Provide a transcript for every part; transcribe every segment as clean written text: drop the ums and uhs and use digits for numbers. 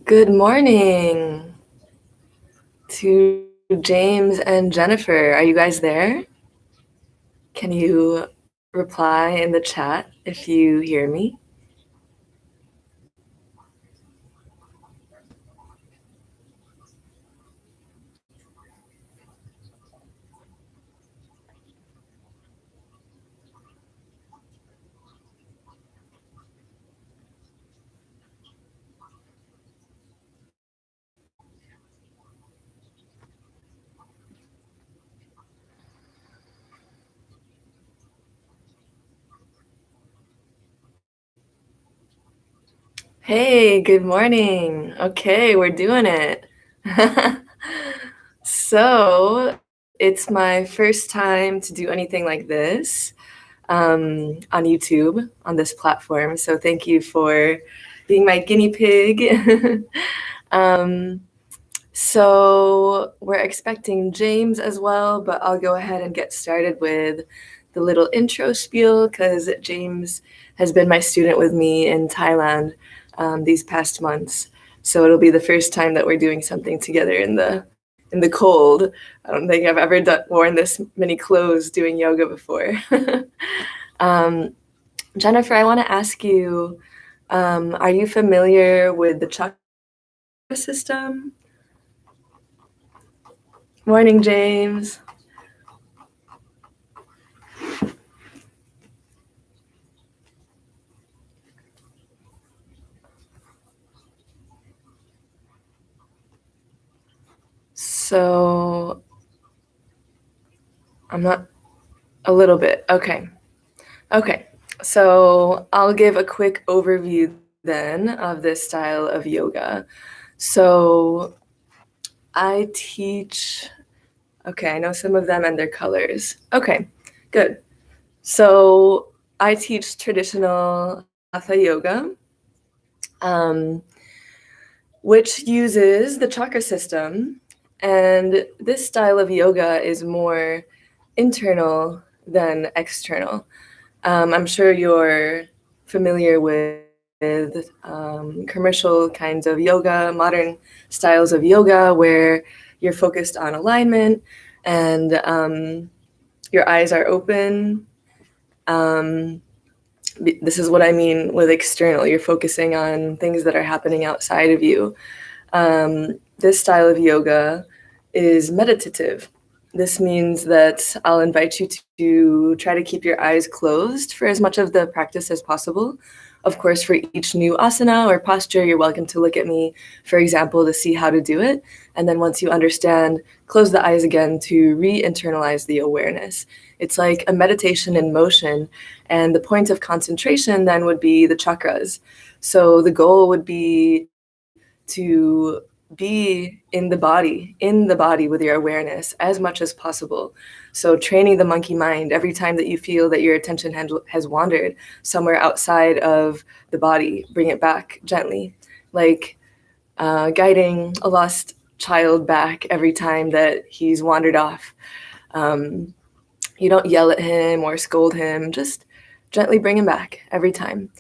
Good morning to James and Jennifer. Are you guys there? Can you reply in the chat if you hear me? Hey, good morning. Okay, we're doing it. So, it's my first time to do anything like this on YouTube, on this platform. So, thank you for being my guinea pig. So we're expecting James as well, but I'll go ahead and get started with the little intro spiel because James has been my student with me in Thailand these past months. So it'll be the first time that we're doing something together in the cold. I don't think I've ever worn this many clothes doing yoga before. Jennifer, I want to ask you, are you familiar with the chakra system? Morning, James. So I'm not a little bit. Okay. So I'll give a quick overview then of this style of yoga. So I teach, okay, I know some of them and their colors. Okay, good. So I teach traditional Hatha yoga, which uses the chakra system. And this style of yoga is more internal than external. I'm sure you're familiar with commercial kinds of yoga, modern styles of yoga, where you're focused on alignment and your eyes are open. This is what I mean with external. You're focusing on things that are happening outside of you. This style of yoga is meditative. This means that I'll invite you to try to keep your eyes closed for as much of the practice as possible. Of course, for each new asana or posture, you're welcome to look at me, for example, to see how to do it. And then once you understand, close the eyes again to re-internalize the awareness. It's like a meditation in motion. And the point of concentration then would be the chakras. So the goal would be to be in the body with your awareness as much as possible. So training the monkey mind every time that you feel that your attention has wandered somewhere outside of the body, bring it back gently, like guiding a lost child back every time that he's wandered off. You don't yell at him or scold him, just gently bring him back every time.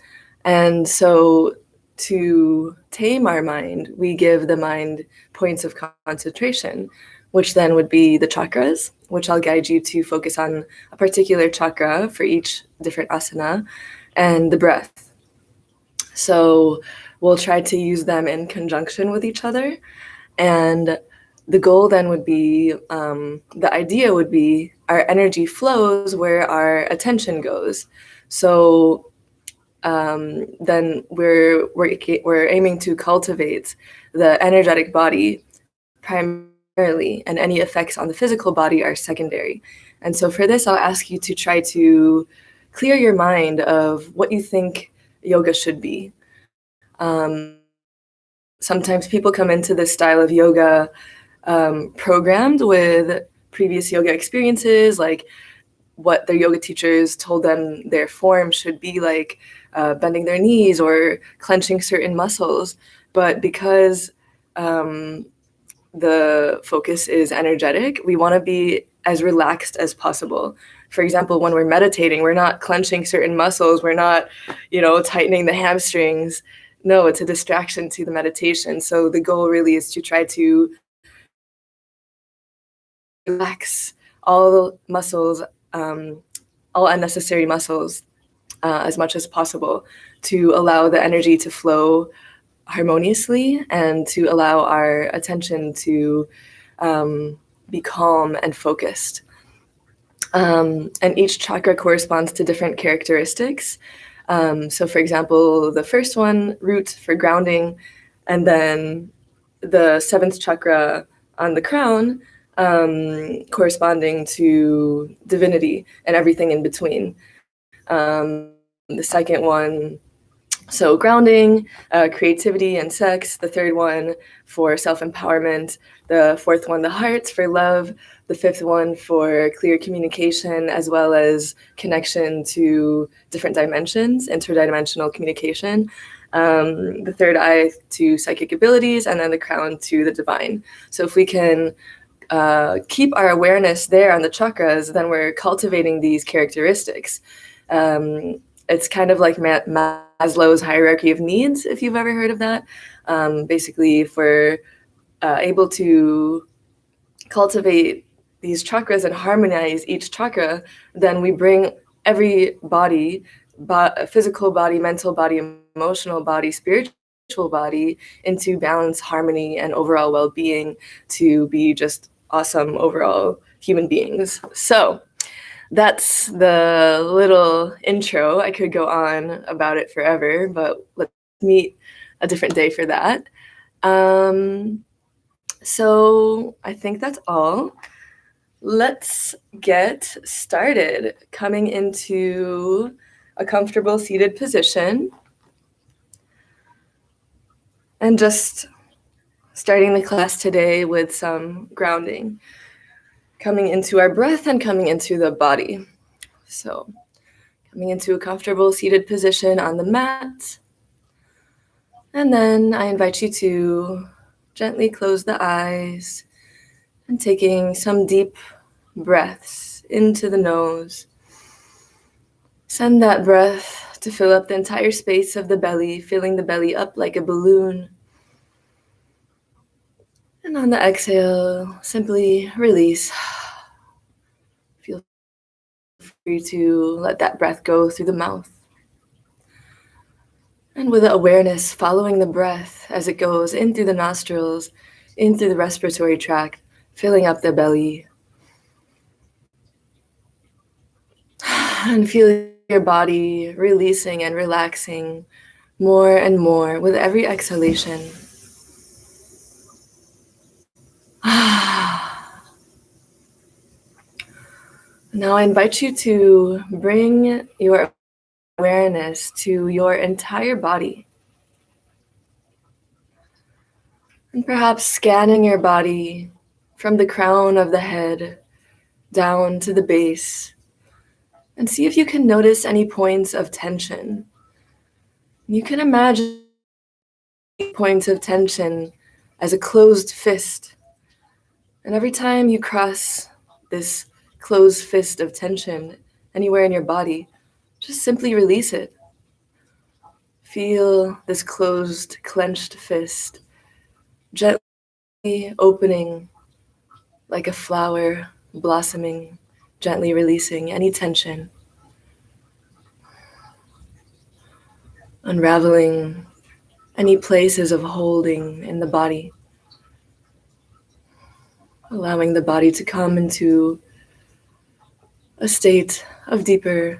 And so to tame our mind, we give the mind points of concentration, which then would be the chakras, which I'll guide you to focus on a particular chakra for each different asana, and the breath. So we'll try to use them in conjunction with each other. And the goal then would be, the idea would be our energy flows where our attention goes. So then we're aiming to cultivate the energetic body primarily, and any effects on the physical body are secondary. And so for this, I'll ask you to try to clear your mind of what you think yoga should be. Sometimes people come into this style of yoga programmed with previous yoga experiences, like what their yoga teachers told them their form should be like, bending their knees or clenching certain muscles. But because the focus is energetic, we want to be as relaxed as possible. For example, when we're meditating, we're not clenching certain muscles, we're not, tightening the hamstrings. No, it's a distraction to the meditation. So the goal really is to try to relax all muscles, all unnecessary muscles, as much as possible, to allow the energy to flow harmoniously and to allow our attention to be calm and focused. And each chakra corresponds to different characteristics. So for example, the first one, root, for grounding, and then the seventh chakra on the crown, corresponding to divinity and everything in between. The second one, so grounding, creativity and sex. The third one for self-empowerment. The fourth one, the heart, for love. The fifth one for clear communication, as well as connection to different dimensions, interdimensional communication. The third eye to psychic abilities, and then the crown to the divine. So if we can keep our awareness there on the chakras, then we're cultivating these characteristics. It's kind of like Maslow's hierarchy of needs, if you've ever heard of that. Basically, if we're able to cultivate these chakras and harmonize each chakra, then we bring every body, physical body, mental body, emotional body, spiritual body, into balance, harmony, and overall well-being, to be just awesome overall human beings. So that's the little intro. I could go on about it forever, but let's meet a different day for that. So I think that's all. Let's get started. Coming into a comfortable seated position and just starting the class today with some grounding, coming into our breath and coming into the body. So coming into a comfortable seated position on the mat. And then I invite you to gently close the eyes and taking some deep breaths into the nose. Send that breath to fill up the entire space of the belly, filling the belly up like a balloon. And on the exhale, simply release. Feel free to let that breath go through the mouth. And with the awareness, following the breath as it goes in through the nostrils, in through the respiratory tract, filling up the belly. And feeling your body releasing and relaxing more and more with every exhalation. Now I invite you to bring your awareness to your entire body. And perhaps scanning your body from the crown of the head down to the base. And see if you can notice any points of tension. You can imagine points of tension as a closed fist. And every time you cross this closed fist of tension anywhere in your body, just simply release it. Feel this closed, clenched fist gently opening like a flower blossoming, gently releasing any tension. Unraveling any places of holding in the body. Allowing the body to come into a state of deeper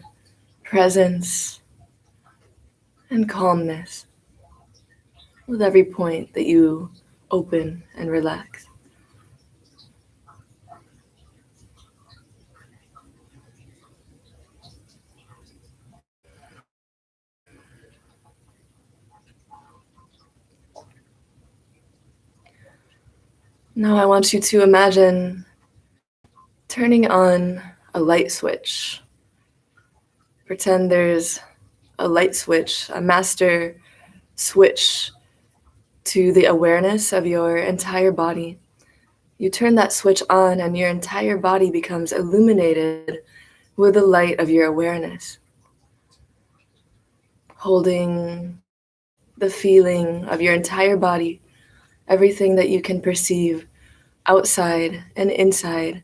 presence and calmness with every point that you open and relax. Now I want you to imagine turning on a light switch. Pretend there's a light switch, a master switch to the awareness of your entire body. You turn that switch on and your entire body becomes illuminated with the light of your awareness. Holding the feeling of your entire body, everything that you can perceive outside and inside,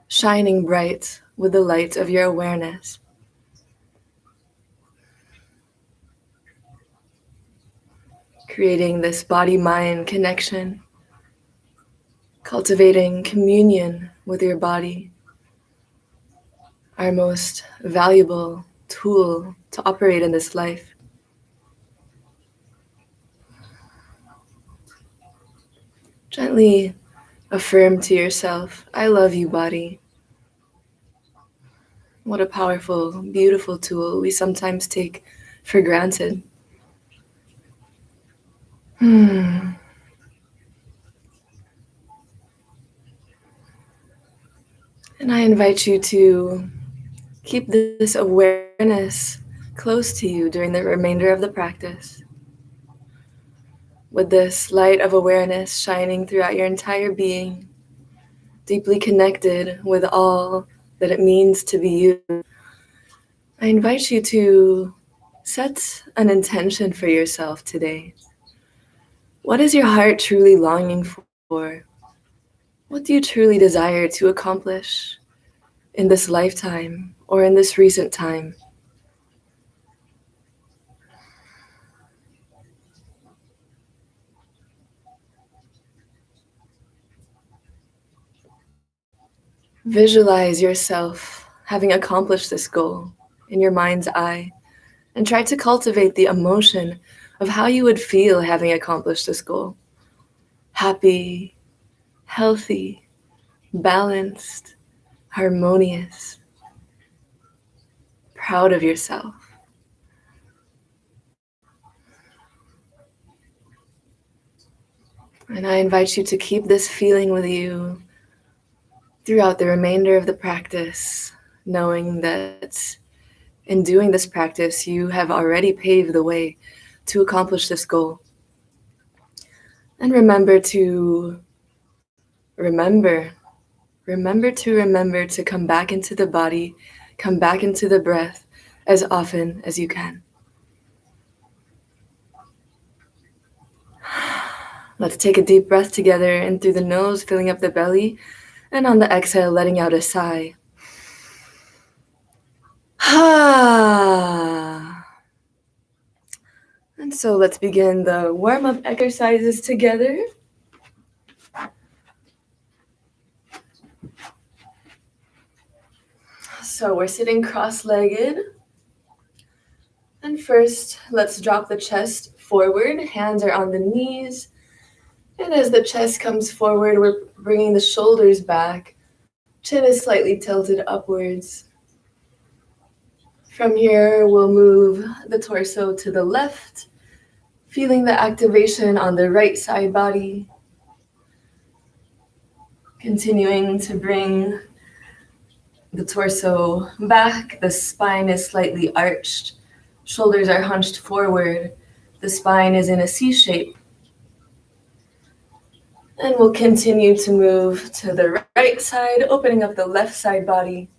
shining bright with the light of your awareness. Creating this body-mind connection, cultivating communion with your body, our most valuable tool to operate in this life. Gently affirm to yourself, I love you, body. What a powerful, beautiful tool we sometimes take for granted. And I invite you to keep this awareness close to you during the remainder of the practice. With this light of awareness shining throughout your entire being, deeply connected with all that it means to be you, I invite you to set an intention for yourself today. What is your heart truly longing for? What do you truly desire to accomplish in this lifetime or in this recent time? Visualize yourself having accomplished this goal in your mind's eye, and try to cultivate the emotion of how you would feel having accomplished this goal. Happy, healthy, balanced, harmonious, proud of yourself. And I invite you to keep this feeling with you throughout the remainder of the practice, knowing that in doing this practice, you have already paved the way to accomplish this goal. And remember to come back into the body, come back into the breath as often as you can. Let's take a deep breath together in through the nose, filling up the belly, and on the exhale, letting out a sigh. And so let's begin the warm-up exercises together. So we're sitting cross-legged. And first, let's drop the chest forward. Hands are on the knees. And as the chest comes forward, we're bringing the shoulders back. Chin is slightly tilted upwards. From here, we'll move the torso to the left, feeling the activation on the right side body. Continuing to bring the torso back. The spine is slightly arched. Shoulders are hunched forward. The spine is in a C shape. And we'll continue to move to the right side, opening up the left side body.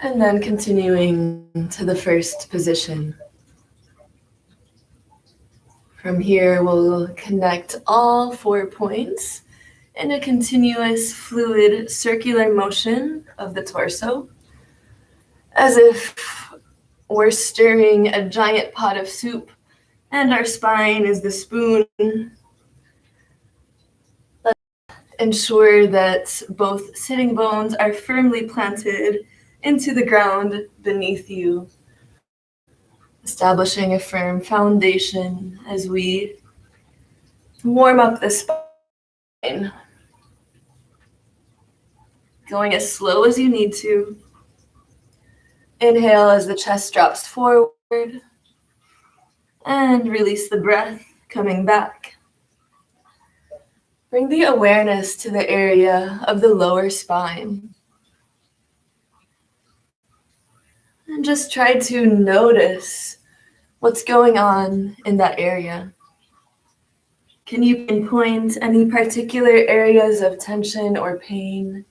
And then continuing to the first position. From here, we'll connect all 4 points in a continuous, fluid, circular motion of the torso, as if we're stirring a giant pot of soup and our spine is the spoon. Let's ensure that both sitting bones are firmly planted into the ground beneath you, establishing a firm foundation as we warm up the spine. Going as slow as you need to. Inhale as the chest drops forward. And release the breath, coming back. Bring the awareness to the area of the lower spine. And just try to notice what's going on in that area. Can you pinpoint any particular areas of tension or pain?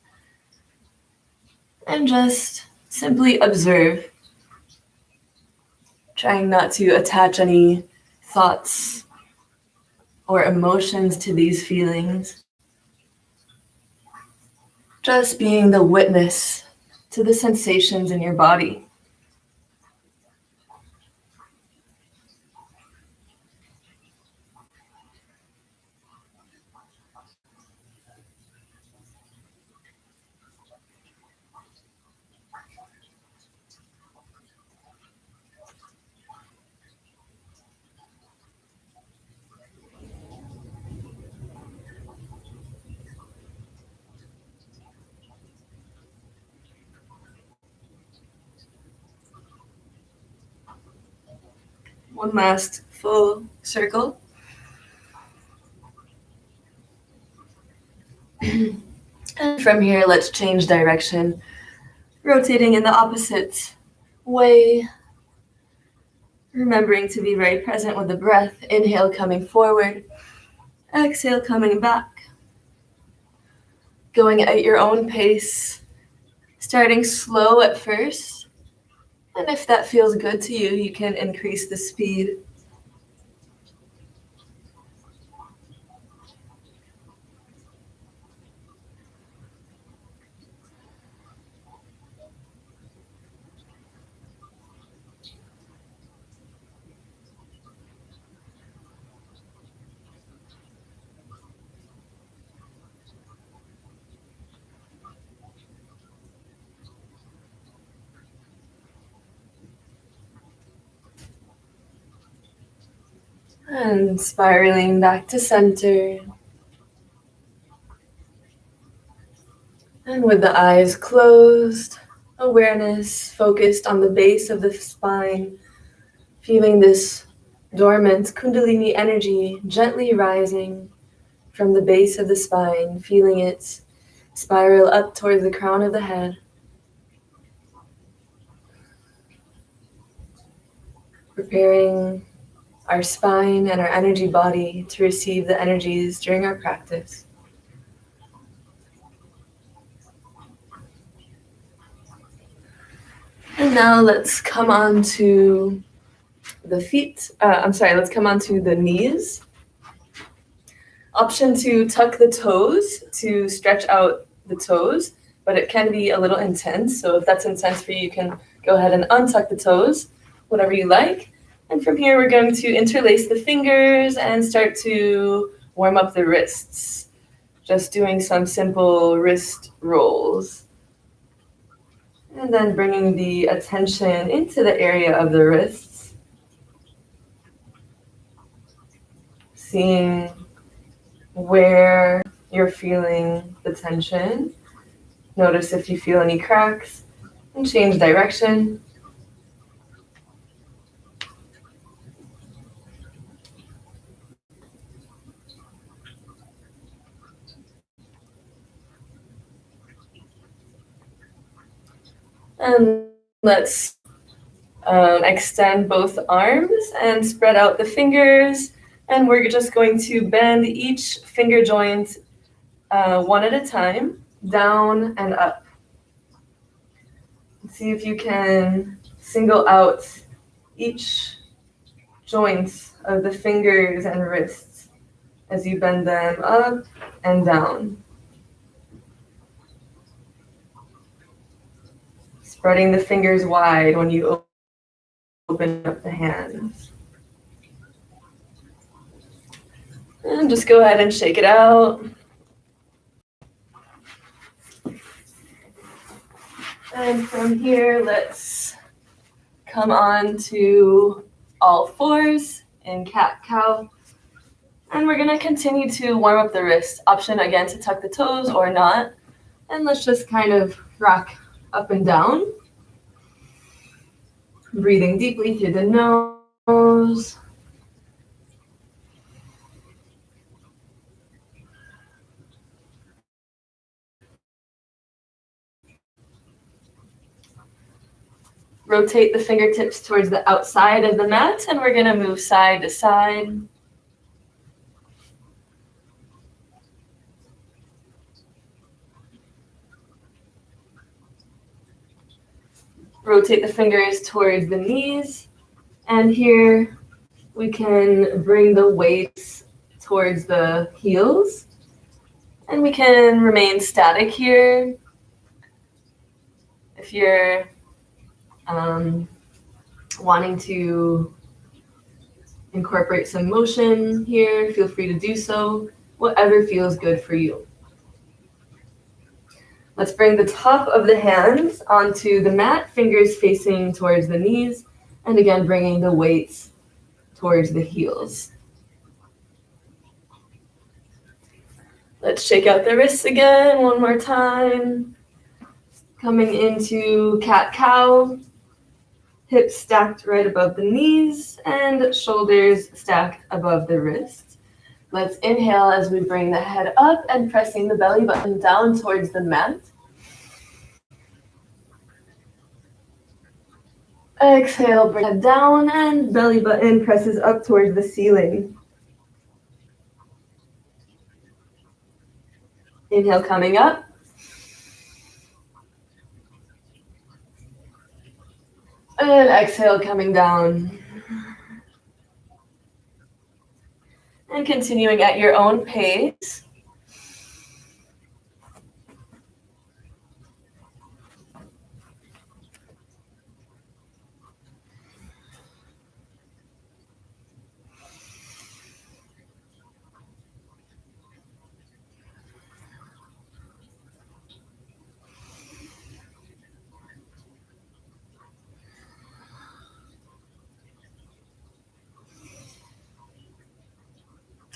And just simply observe. Trying not to attach any thoughts or emotions to these feelings. Just being the witness to the sensations in your body. One last full circle. And from here, let's change direction, rotating in the opposite way. Remembering to be very present with the breath. Inhale, coming forward. Exhale, coming back. Going at your own pace. Starting slow at first. And if that feels good to you, you can increase the speed. And spiraling back to center. And with the eyes closed, awareness focused on the base of the spine, feeling this dormant Kundalini energy gently rising from the base of the spine, feeling it spiral up towards the crown of the head. Preparing our spine and our energy body to receive the energies during our practice. And now let's come on to the feet. Let's come on to the knees. Option to tuck the toes to stretch out the toes, but it can be a little intense. So if that's intense for you, you can go ahead and untuck the toes, whatever you like. And from here, we're going to interlace the fingers and start to warm up the wrists. Just doing some simple wrist rolls. And then bringing the attention into the area of the wrists. Seeing where you're feeling the tension. Notice if you feel any cracks and change direction. And let's extend both arms and spread out the fingers. And we're just going to bend each finger joint one at a time, down and up. See if you can single out each joint of the fingers and wrists as you bend them up and down. Spreading the fingers wide when you open up the hands. And just go ahead and shake it out. And from here, let's come on to all fours in cat-cow. And we're gonna continue to warm up the wrist. Option again to tuck the toes or not. And let's just kind of rock up and down. Breathing deeply through the nose. Rotate the fingertips towards the outside of the mat, and we're going to move side to side. Rotate the fingers towards the knees, And here we can bring the weights towards the heels, and we can remain static here. If you're wanting to incorporate some motion here, feel free to do so, whatever feels good for you. Let's bring the top of the hands onto the mat, fingers facing towards the knees, and again bringing the weights towards the heels. Let's shake out the wrists again one more time. Coming into cat-cow, hips stacked right above the knees and shoulders stacked above the wrists. Let's inhale as we bring the head up and pressing the belly button down towards the mat. Exhale, bring it down and belly button presses up towards the ceiling. Inhale, coming up. And exhale, coming down. And continuing at your own pace.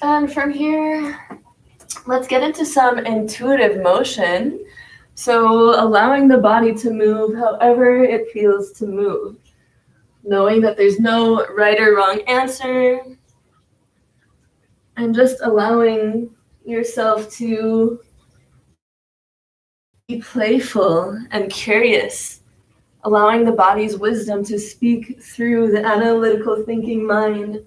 And from here, let's get into some intuitive motion. So allowing the body to move however it feels to move. Knowing that there's no right or wrong answer. And just allowing yourself to be playful and curious. Allowing the body's wisdom to speak through the analytical thinking mind.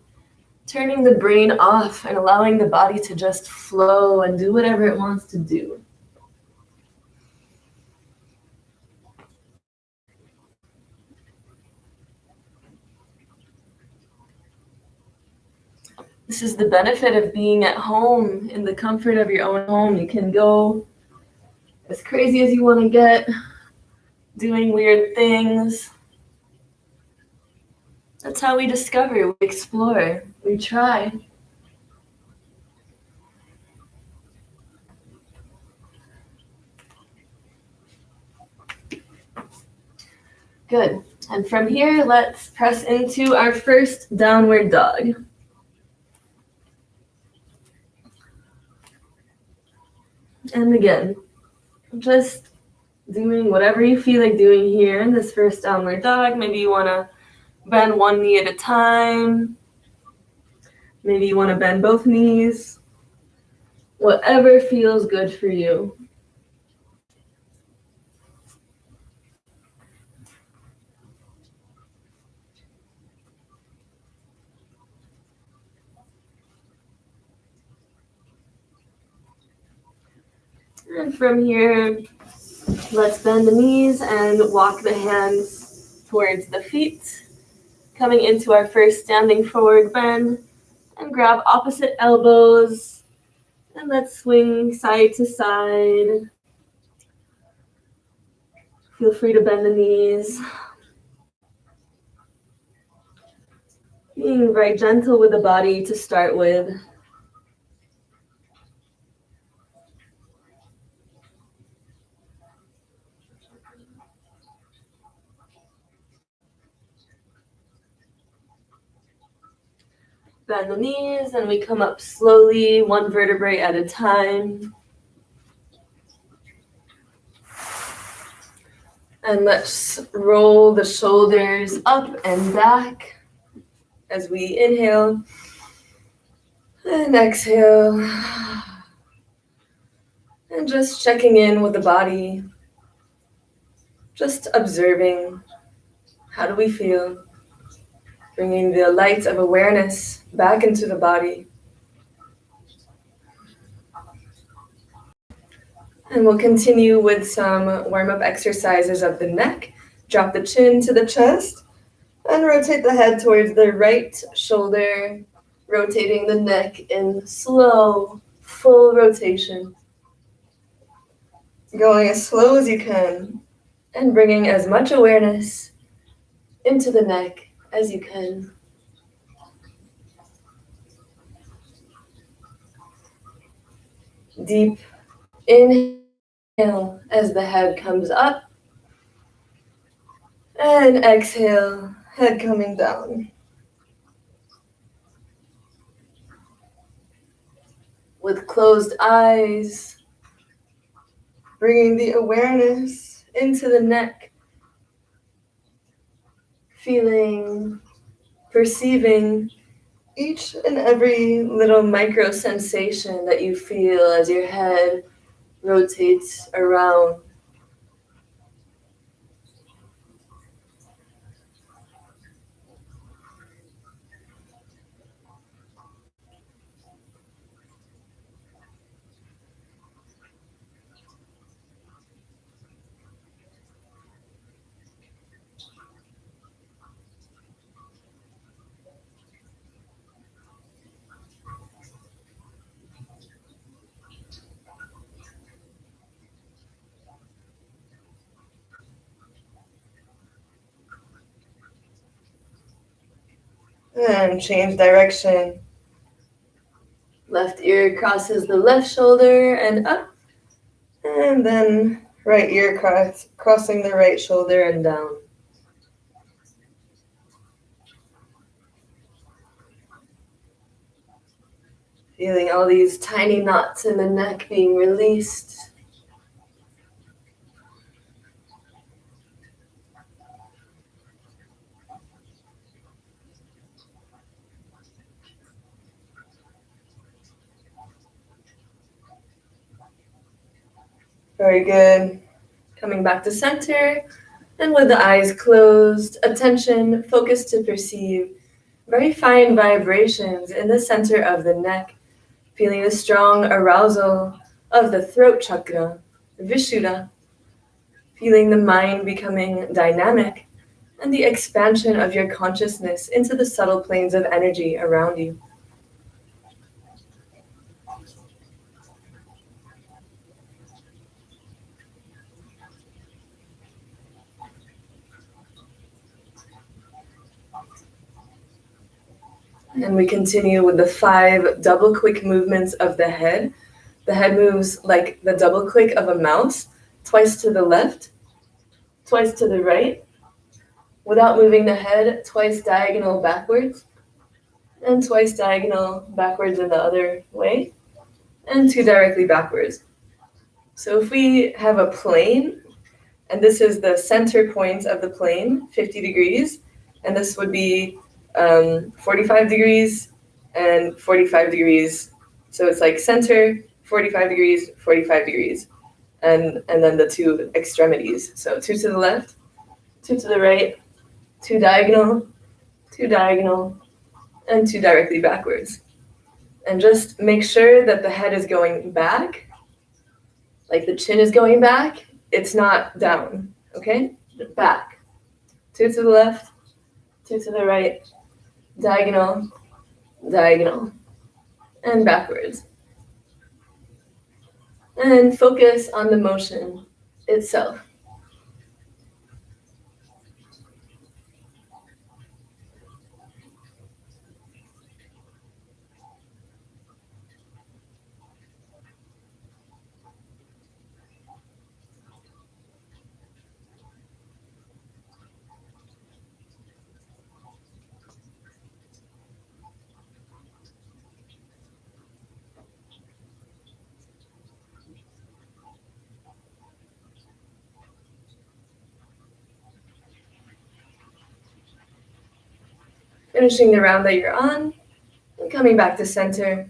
Turning the brain off and allowing the body to just flow and do whatever it wants to do. This is the benefit of being at home, in the comfort of your own home. You can go as crazy as you want to get, doing weird things. That's how we discover, we explore, we try. Good. And from here, let's press into our first downward dog. And again, just doing whatever you feel like doing here in this first downward dog. Maybe you want to bend one knee at a time. Maybe you want to bend both knees. Whatever feels good for you. And from here, let's bend the knees and walk the hands towards the feet. Coming into our first standing forward bend. And grab opposite elbows. And let's swing side to side. Feel free to bend the knees. Being very gentle with the body to start with. Bend the knees and we come up slowly, one vertebrae at a time. And let's roll the shoulders up and back as we inhale and exhale. And just checking in with the body, just observing, how do we feel? Bringing the light of awareness back into the body. And we'll continue with some warm-up exercises of the neck. Drop the chin to the chest. And rotate the head towards the right shoulder, rotating the neck in slow, full rotation. Going as slow as you can, and bringing as much awareness into the neck as you can. Deep inhale as the head comes up, and exhale, head coming down. With closed eyes, bringing the awareness into the neck, feeling, perceiving each and every little micro sensation that you feel as your head rotates around. And change direction. Left ear crosses the left shoulder and up. And then right ear crossing the right shoulder and down. Feeling all these tiny knots in the neck being released. Very good. Coming back to center, and with the eyes closed, attention focused to perceive very fine vibrations in the center of the neck, feeling the strong arousal of the throat chakra, Vishuddha, feeling the mind becoming dynamic, and the expansion of your consciousness into the subtle planes of energy around you. And we continue with the 5 double quick movements of the head. The head moves like the double click of a mouse, twice to the left, twice to the right, without moving the head, twice diagonal backwards, and twice diagonal backwards in the other way, and 2 directly backwards. So if we have a plane, and this is the center point of the plane, 50 degrees, and this would be 45 degrees and 45 degrees. So it's like center, 45 degrees, 45 degrees, and then the 2 extremities. So 2 to the left, 2 to the right, 2 diagonal, 2 diagonal, and 2 directly backwards. And just make sure that the head is going back, like the chin is going back. It's not down, okay? Back. 2 to the left, 2 to the right, diagonal, diagonal, and backwards. And focus on the motion itself. Finishing the round that you're on, and coming back to center.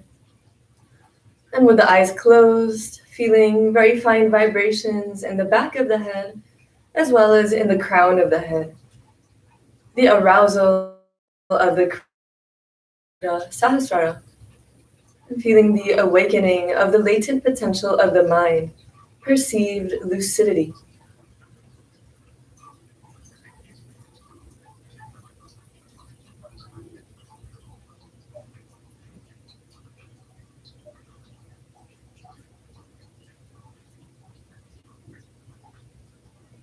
And with the eyes closed, feeling very fine vibrations in the back of the head, as well as in the crown of the head. The arousal of the Sahasrara, and feeling the awakening of the latent potential of the mind, perceived lucidity.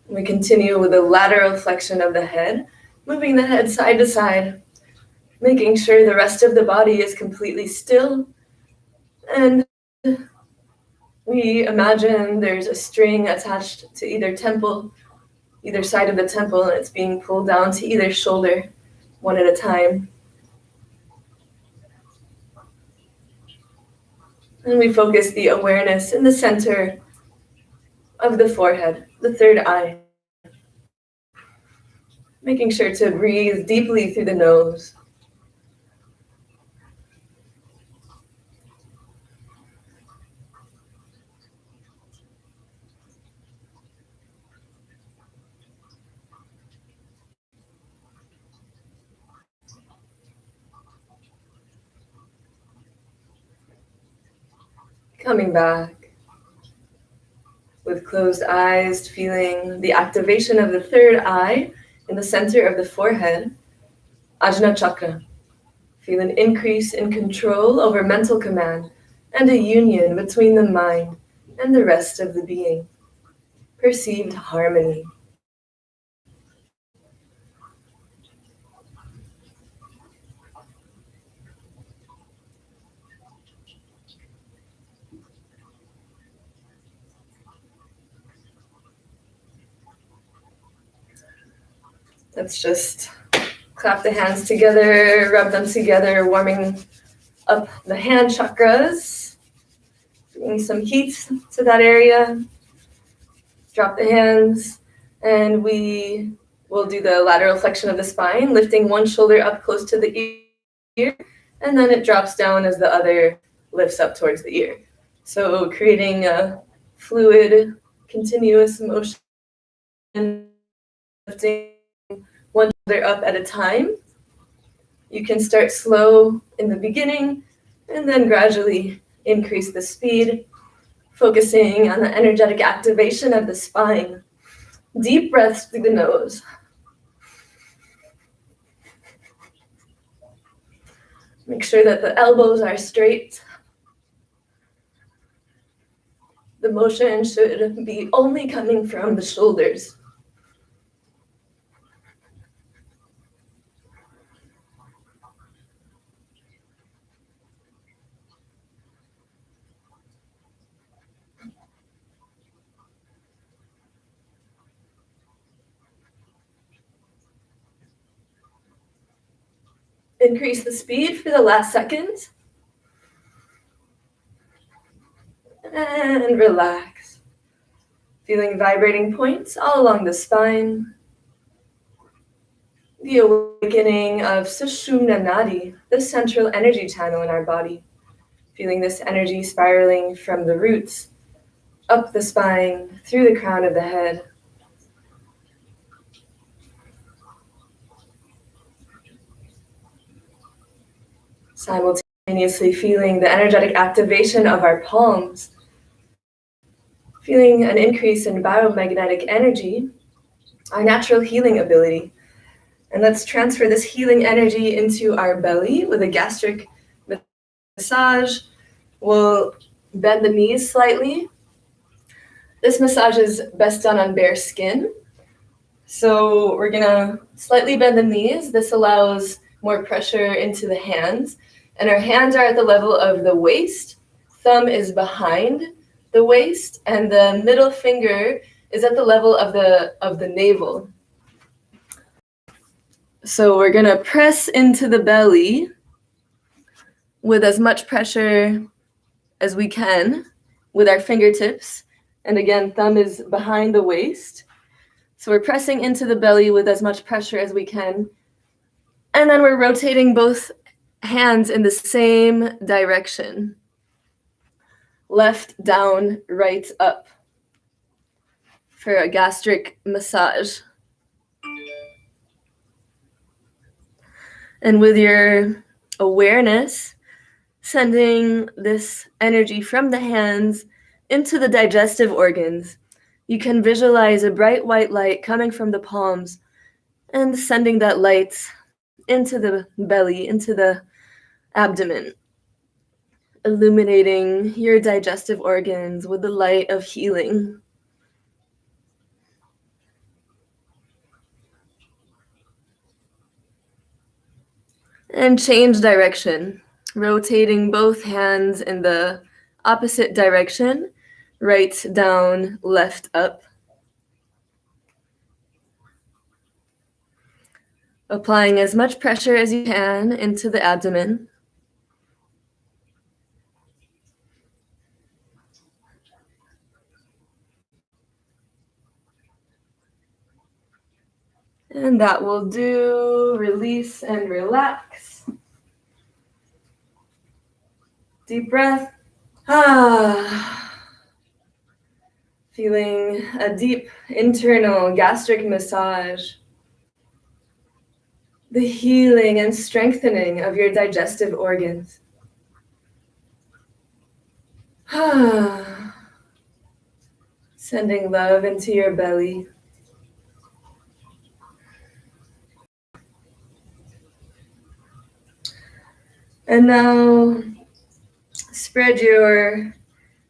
We continue with the lateral flexion of the head, moving the head side to side, making sure the rest of the body is completely still. And we imagine there's a string attached to either side of the temple, and it's being pulled down to either shoulder, one at a time. And we focus the awareness in the center of the forehead, the third eye. Making sure to breathe deeply through the nose. Coming back with closed eyes, feeling the activation of the third eye in the center of the forehead, Ajna Chakra. Feel an increase in control over mental command and a union between the mind and the rest of the being. Perceived harmony. Let's just clap the hands together, rub them together, warming up the hand chakras, bringing some heat to that area. Drop the hands, and we will do the lateral flexion of the spine, lifting one shoulder up close to the ear, and then it drops down as the other lifts up towards the ear. So creating a fluid, continuous motion, lifting one shoulder up at a time. You can start slow in the beginning and then gradually increase the speed, focusing on the energetic activation of the spine. Deep breaths through the nose. Make sure that the elbows are straight. The motion should be only coming from the shoulders. Increase the speed for the last second. And relax. Feeling vibrating points all along the spine. The awakening of Sushumna Nadi, the central energy channel in our body. Feeling this energy spiraling from the roots, up the spine, through the crown of the head. Simultaneously feeling the energetic activation of our palms. Feeling an increase in biomagnetic energy, our natural healing ability. And let's transfer this healing energy into our belly with a gastric massage. We'll bend the knees slightly. This massage is best done on bare skin. So we're gonna slightly bend the knees. This allows more pressure into the hands. And our hands are at the level of the waist. Thumb is behind the waist, and the middle finger is at the level of the navel. So we're gonna press into the belly with as much pressure as we can with our fingertips. And again, thumb is behind the waist. So we're pressing into the belly with as much pressure as we can. And then we're rotating both hands in the same direction. Left down, right up for a gastric massage. And with your awareness, sending this energy from the hands into the digestive organs, you can visualize a bright white light coming from the palms and sending that light into the belly, into the abdomen, illuminating your digestive organs with the light of healing. And change direction, rotating both hands in the opposite direction, right down, left up. Applying as much pressure as you can into the abdomen. And that will do. Release and relax. Deep breath. Feeling a deep internal gastric massage. The healing and strengthening of your digestive organs. Sending love into your belly. And now spread your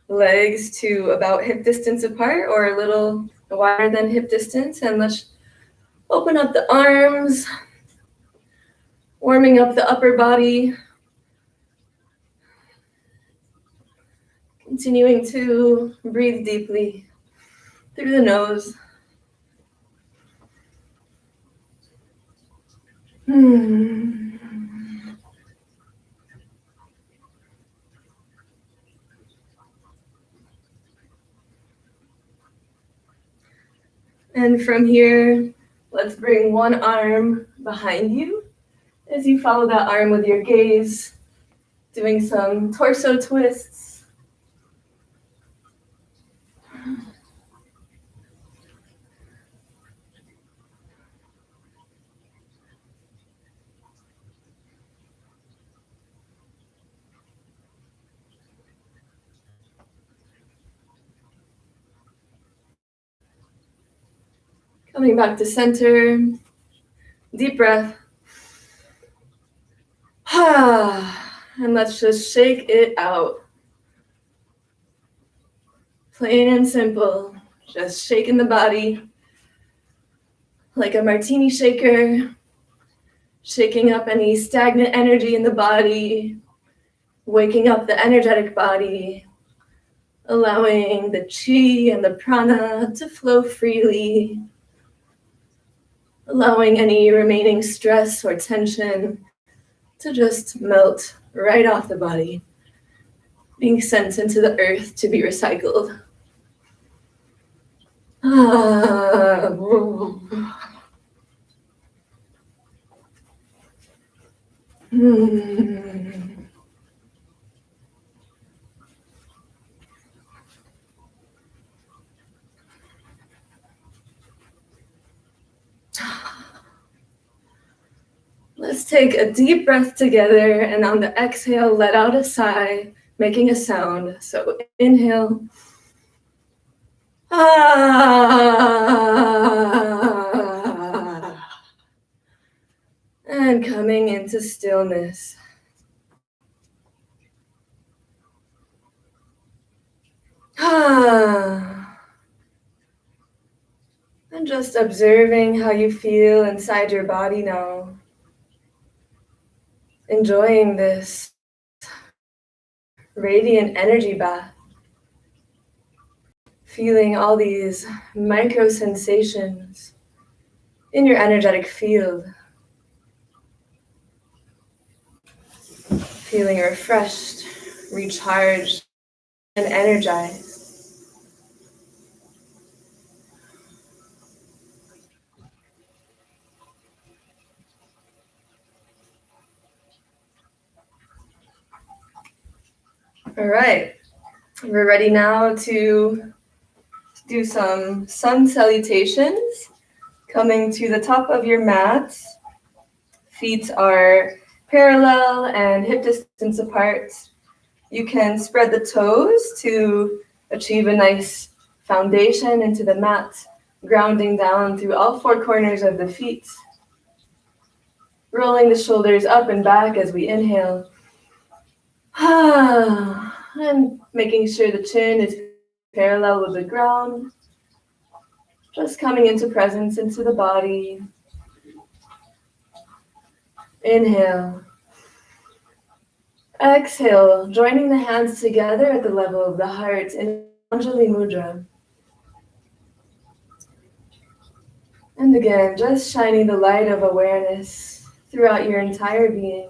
legs to about hip distance apart or a little wider than hip distance, and let's open up the arms, warming up the upper body, continuing to breathe deeply through the nose. And from here, let's bring one arm behind you as you follow that arm with your gaze, doing some torso twists. Coming back to center, deep breath. And let's just shake it out. Plain and simple, just shaking the body like a martini shaker, shaking up any stagnant energy in the body, waking up the energetic body, allowing the chi and the prana to flow freely, allowing any remaining stress or tension to just melt right off the body, being sent into the earth to be recycled. Let's take a deep breath together, and on the exhale, let out a sigh, making a sound. So inhale. And coming into stillness. And just observing how you feel inside your body now. Enjoying this radiant energy bath. Feeling all these micro sensations in your energetic field. Feeling refreshed, recharged, and energized. All right, we're ready now to do some sun salutations. Coming to the top of your mat, feet are parallel and hip distance apart. You can spread the toes to achieve a nice foundation into the mat, grounding down through all four corners of the feet. Rolling the shoulders up and back as we inhale. And making sure the chin is parallel with the ground. Just coming into presence into the body. Inhale. Exhale, joining the hands together at the level of the heart in Anjali Mudra. And again, just shining the light of awareness throughout your entire being.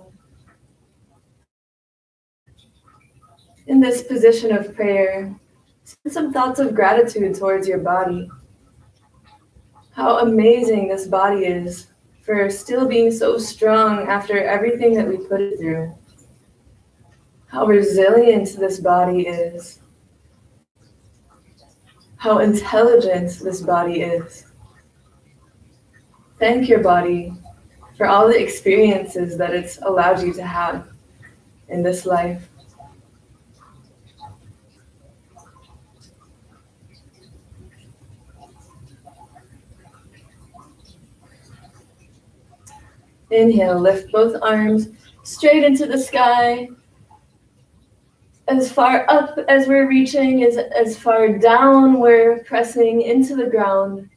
In this position of prayer, send some thoughts of gratitude towards your body. How amazing this body is for still being so strong after everything that we put it through. How resilient this body is. How intelligent this body is. Thank your body for all the experiences that it's allowed you to have in this life. Inhale, lift both arms straight into the sky. As far up as we're reaching, as far down we're pressing into the ground.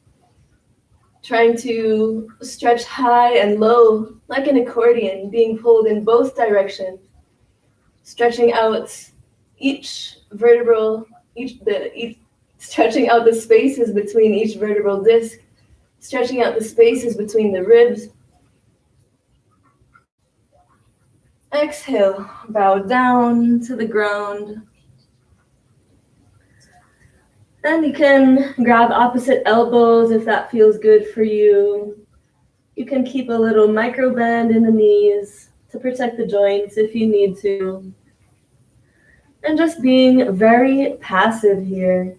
Trying to stretch high and low like an accordion, being pulled in both directions. Stretching out each vertebral, stretching out the spaces between each vertebral disc, stretching out the spaces between the ribs. Exhale, bow down to the ground. And you can grab opposite elbows if that feels good for you. You can keep a little micro bend in the knees to protect the joints if you need to. And just being very passive here,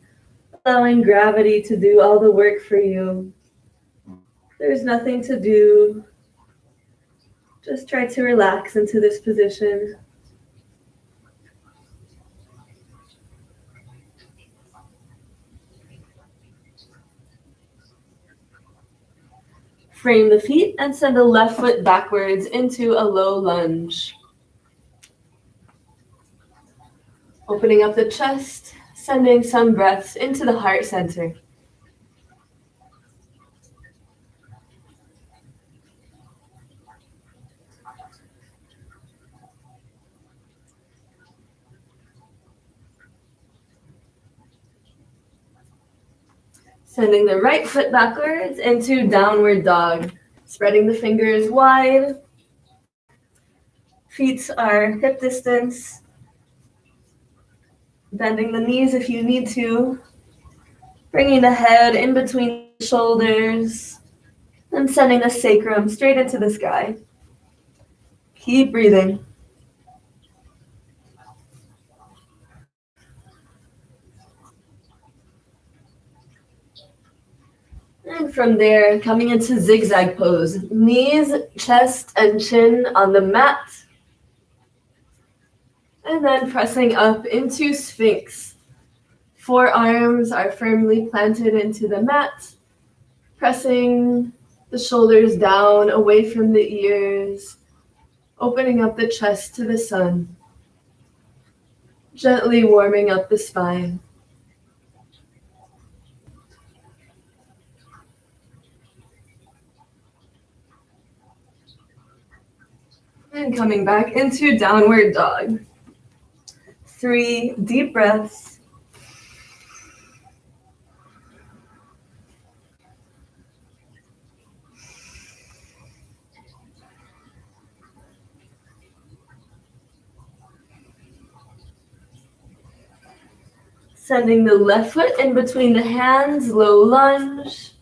allowing gravity to do all the work for you. There's nothing to do. Just try to relax into this position. Frame the feet and send the left foot backwards into a low lunge. Opening up the chest, sending some breaths into the heart center. Sending the right foot backwards into downward dog. Spreading the fingers wide. Feet are hip distance. Bending the knees if you need to. Bringing the head in between the shoulders. And sending the sacrum straight into the sky. Keep breathing. And from there, coming into Zigzag Pose. Knees, chest, and chin on the mat. And then pressing up into Sphinx. Forearms are firmly planted into the mat. Pressing the shoulders down, away from the ears. Opening up the chest to the sun. Gently warming up the spine. And coming back into downward dog. 3 deep breaths. Sending the left foot in between the hands, low lunge.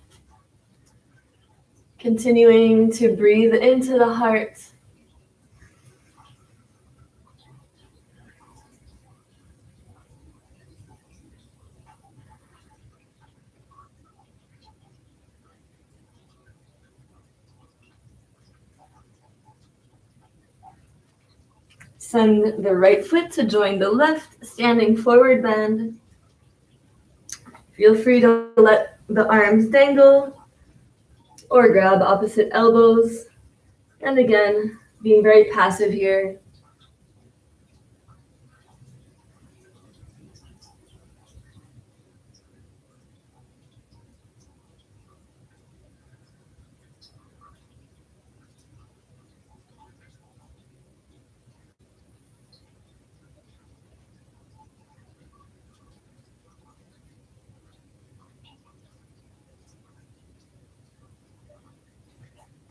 Continuing to breathe into the heart. Send the right foot to join the left, standing forward bend. Feel free to let the arms dangle or grab opposite elbows. And again, being very passive here.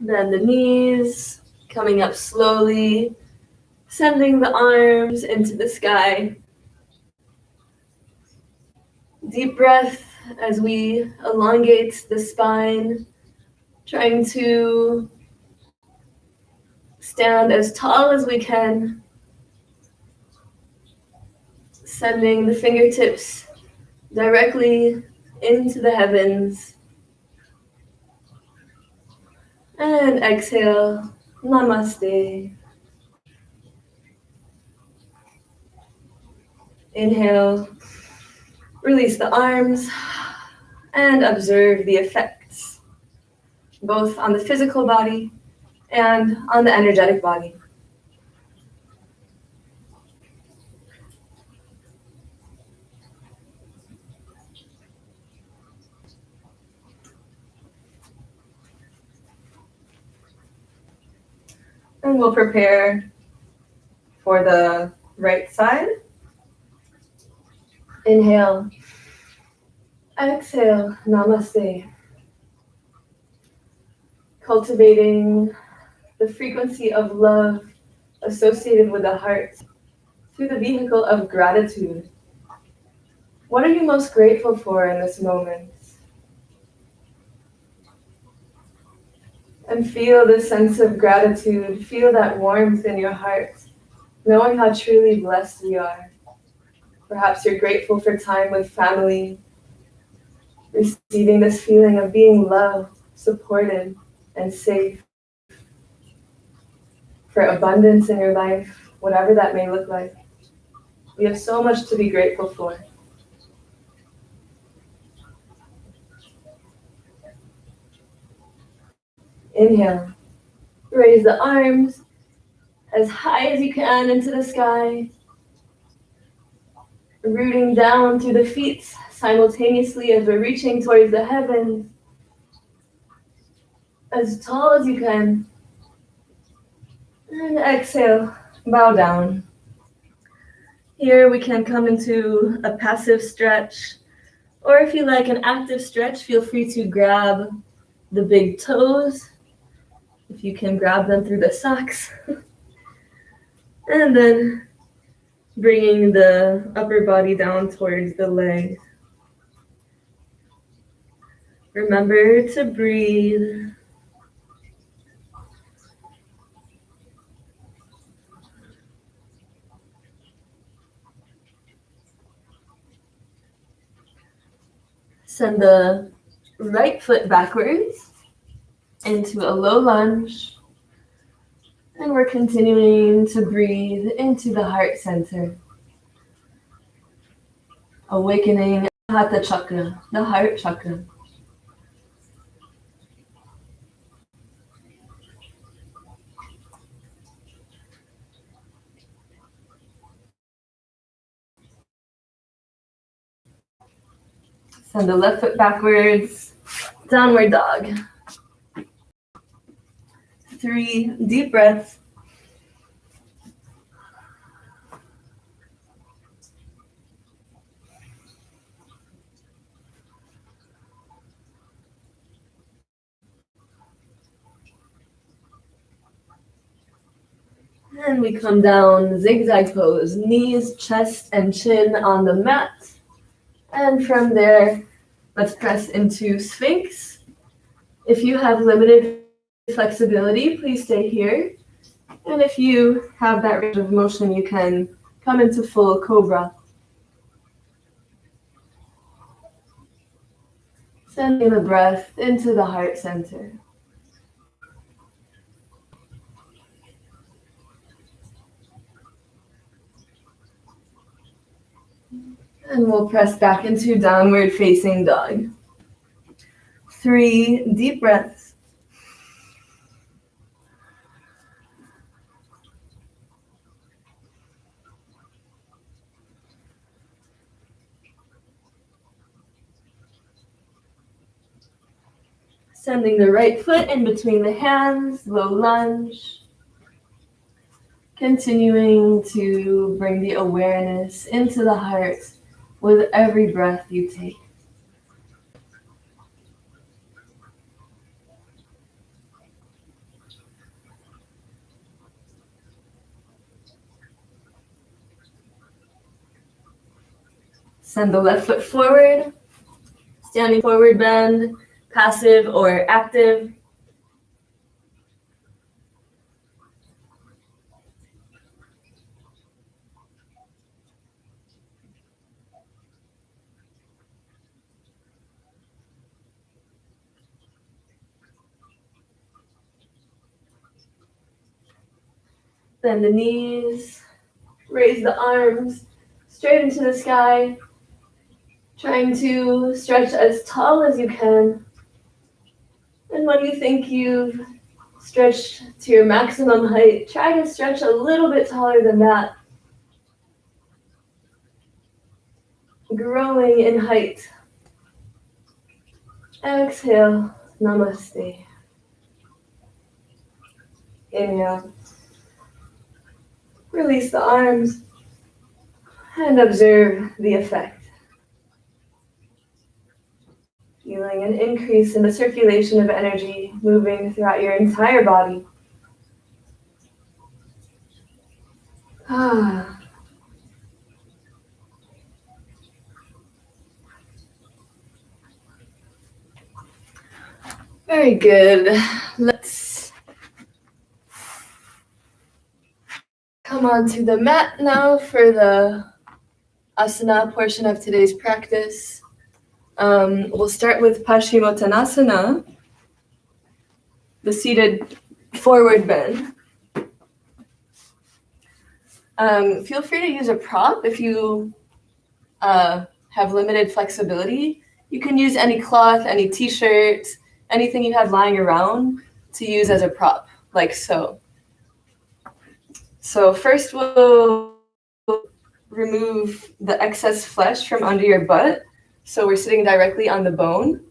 Bend the knees, coming up slowly, sending the arms into the sky. Deep breath as we elongate the spine, trying to stand as tall as we can, sending the fingertips directly into the heavens. And exhale, namaste. Inhale, release the arms, and observe the effects, both on the physical body and on the energetic body. And we'll prepare for the right side. Inhale, exhale, namaste. Cultivating the frequency of love associated with the heart through the vehicle of gratitude. What are you most grateful for in this moment? And feel this sense of gratitude, feel that warmth in your heart, knowing how truly blessed we are. Perhaps you're grateful for time with family, receiving this feeling of being loved, supported, and safe. For abundance in your life, whatever that may look like. We have so much to be grateful for. Inhale. Raise the arms as high as you can into the sky. Rooting down through the feet simultaneously as we're reaching towards the heavens. As tall as you can. And exhale, bow down. Here we can come into a passive stretch. Or if you like an active stretch, feel free to grab the big toes. If you can grab them through the socks. And then bringing the upper body down towards the legs. Remember to breathe. Send the right foot backwards into a low lunge. And we're continuing to breathe into the heart center. Awakening Hatha chakra, the heart chakra. Send the left foot backwards, downward dog. 3 deep breaths. And we come down, zigzag pose, knees, chest, and chin on the mat. And from there, let's press into Sphinx. If you have limited flexibility, please stay here. And if you have that range of motion, you can come into full cobra. Sending the breath into the heart center. And we'll press back into downward facing dog. 3 deep breaths. Sending the right foot in between the hands, low lunge. Continuing to bring the awareness into the heart with every breath you take. Send the left foot forward, standing forward bend, passive or active. Bend the knees, raise the arms straight into the sky, trying to stretch as tall as you can. And when you think you've stretched to your maximum height, try to stretch a little bit taller than that. Growing in height. Exhale, namaste. Inhale. Release the arms and observe the effect. Feeling an increase in the circulation of energy moving throughout your entire body. Very good. Let's come onto the mat now for the asana portion of today's practice. We'll start with Pashimotanasana, the seated forward bend. Feel free to use a prop if you have limited flexibility. You can use any cloth, any t-shirt, anything you have lying around to use as a prop, like so. So first we'll remove the excess flesh from under your butt. So we're sitting directly on the bone.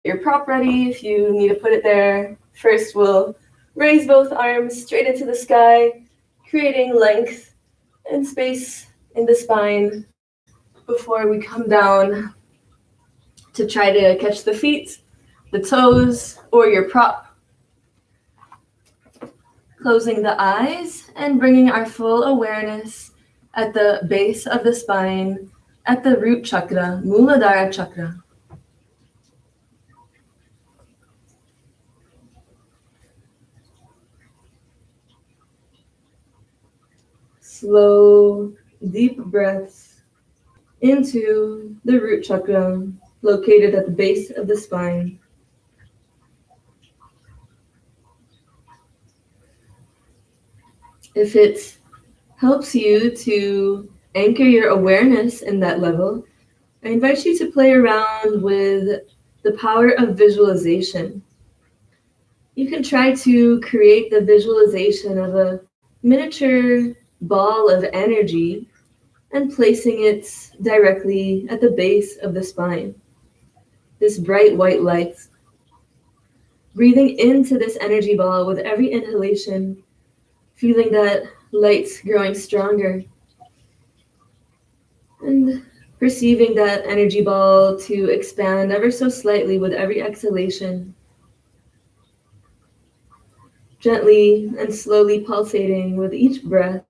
Your prop ready if you need to put it there. First we'll raise both arms straight into the sky, creating length and space in the spine before we come down to try to catch the feet, the toes, or your prop. Closing the eyes and bringing our full awareness at the base of the spine, at the root chakra, Muladhara chakra. Slow, deep breaths into the root chakra located at the base of the spine. If it helps you to anchor your awareness in that level, I invite you to play around with the power of visualization. You can try to create the visualization of a miniature ball of energy and placing it directly at the base of the spine. This bright white light. Breathing into this energy ball with every inhalation, feeling that light growing stronger. And perceiving that energy ball to expand ever so slightly with every exhalation. Gently and slowly pulsating with each breath.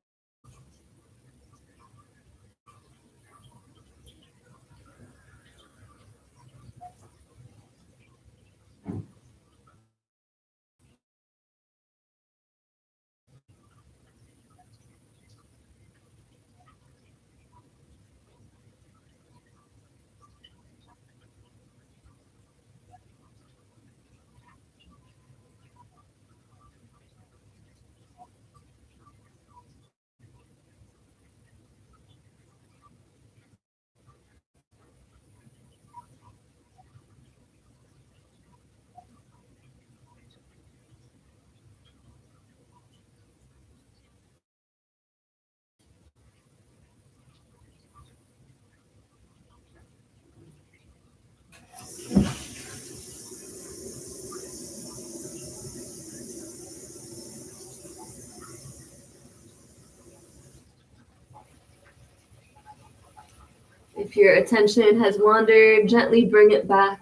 If your attention has wandered, gently bring it back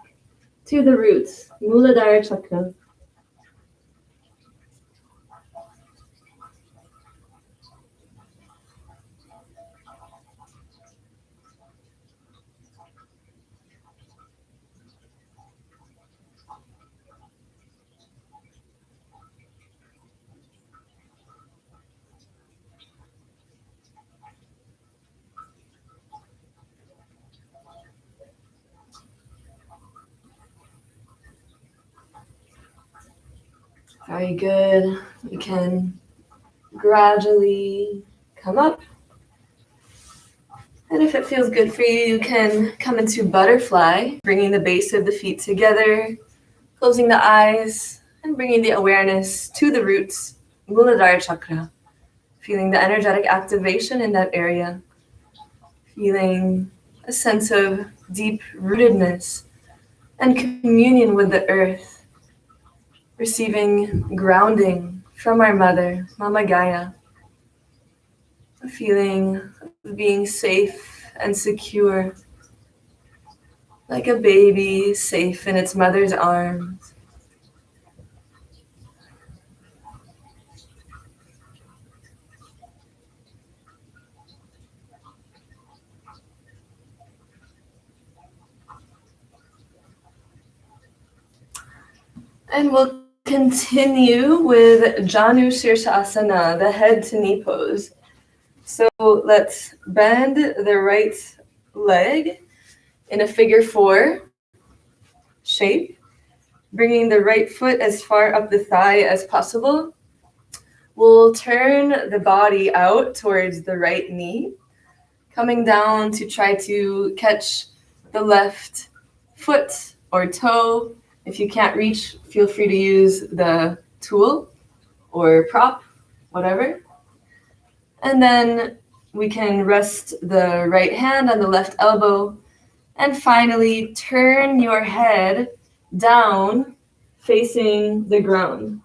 to the roots, Muladhara chakra. Very good. You can gradually come up. And if it feels good for you, you can come into butterfly, bringing the base of the feet together, closing the eyes, and bringing the awareness to the roots, Muladhara chakra. Feeling the energetic activation in that area. Feeling a sense of deep rootedness and communion with the earth. Receiving grounding from our mother, Mama Gaia. A feeling of being safe and secure, like a baby safe in its mother's arms. And we'll continue with Janu Shirshasana, the head to knee pose. So let's bend the right leg in a figure 4 shape, bringing the right foot as far up the thigh as possible. We'll turn the body out towards the right knee, coming down to try to catch the left foot or toe. If you can't reach, feel free to use the tool or prop, whatever. And then we can rest the right hand on the left elbow. And finally, turn your head down, facing the ground.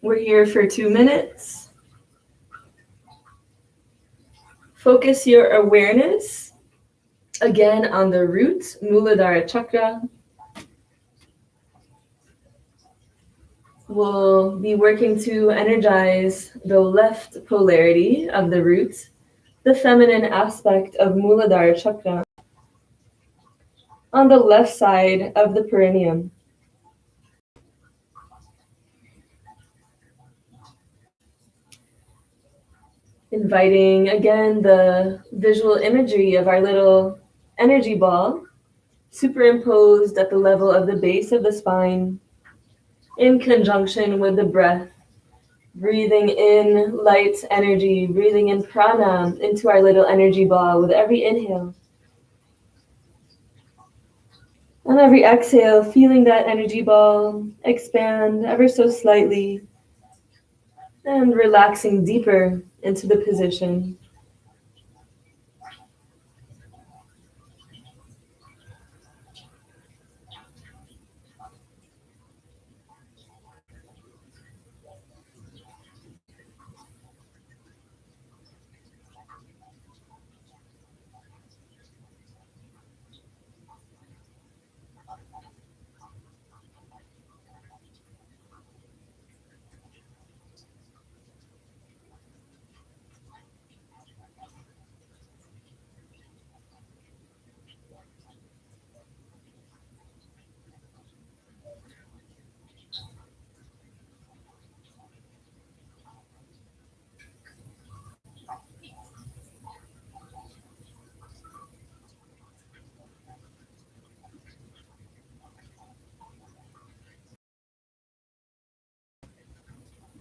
We're here for 2 minutes. Focus your awareness again on the root, Muladhara chakra. We'll be working to energize the left polarity of the root, the feminine aspect of Muladhara chakra, on the left side of the perineum. Inviting again the visual imagery of our little energy ball superimposed at the level of the base of the spine in conjunction with the breath. Breathing in light energy, breathing in prana into our little energy ball with every inhale. On every exhale, feeling that energy ball expand ever so slightly and relaxing deeper into the position.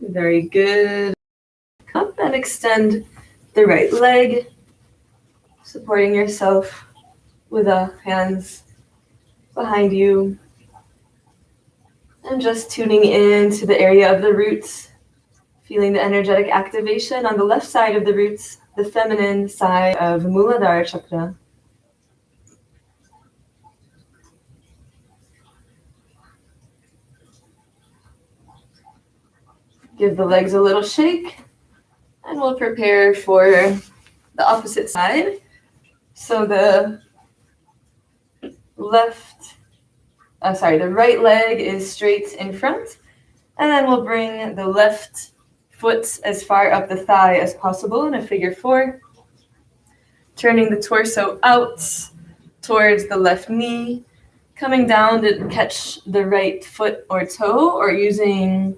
Very good. Up and extend the right leg, supporting yourself with the hands behind you. And just tuning in to the area of the roots, feeling the energetic activation on the left side of the roots, the feminine side of Muladhara chakra. Give the legs a little shake, and we'll prepare for the opposite side. So the right leg is straight in front, and then we'll bring the left foot as far up the thigh as possible in a figure 4, turning the torso out towards the left knee, coming down to catch the right foot or toe, or using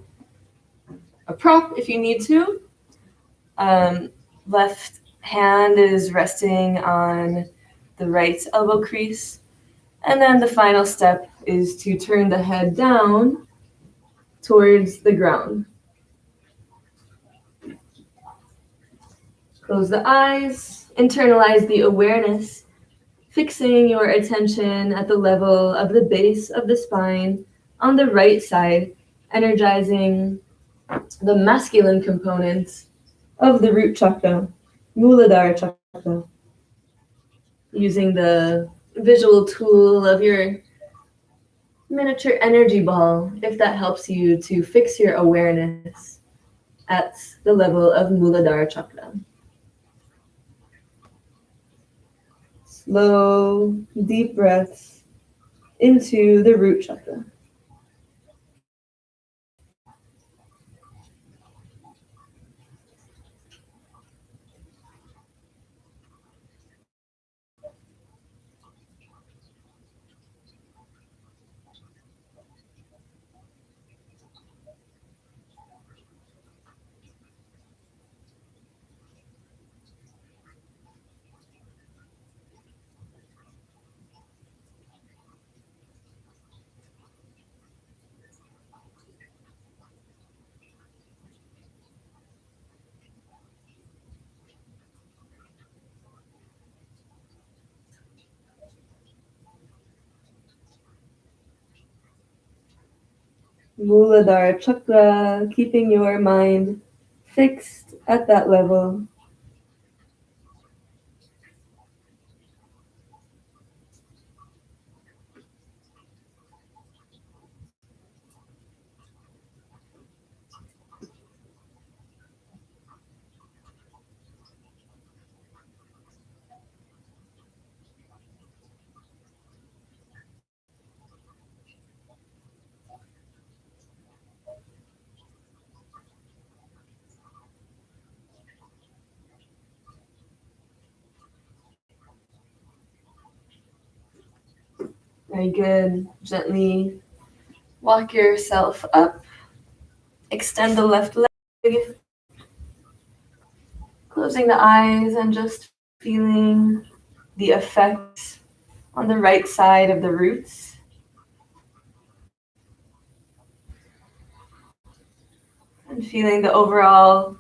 a prop if you need to. Left hand is resting on the right elbow crease, And then the final step is to turn the head down towards the ground. Close the eyes, internalize the awareness, fixing your attention at the level of the base of the spine on the right side, energizing the masculine component of the root chakra, Muladhara chakra, using the visual tool of your miniature energy ball, if that helps you to fix your awareness at the level of Muladhara chakra. Slow, deep breaths into the root chakra. Muladhara chakra, keeping your mind fixed at that level. Very good. Gently walk yourself up. Extend the left leg. Closing the eyes and just feeling the effects on the right side of the roots. And feeling the overall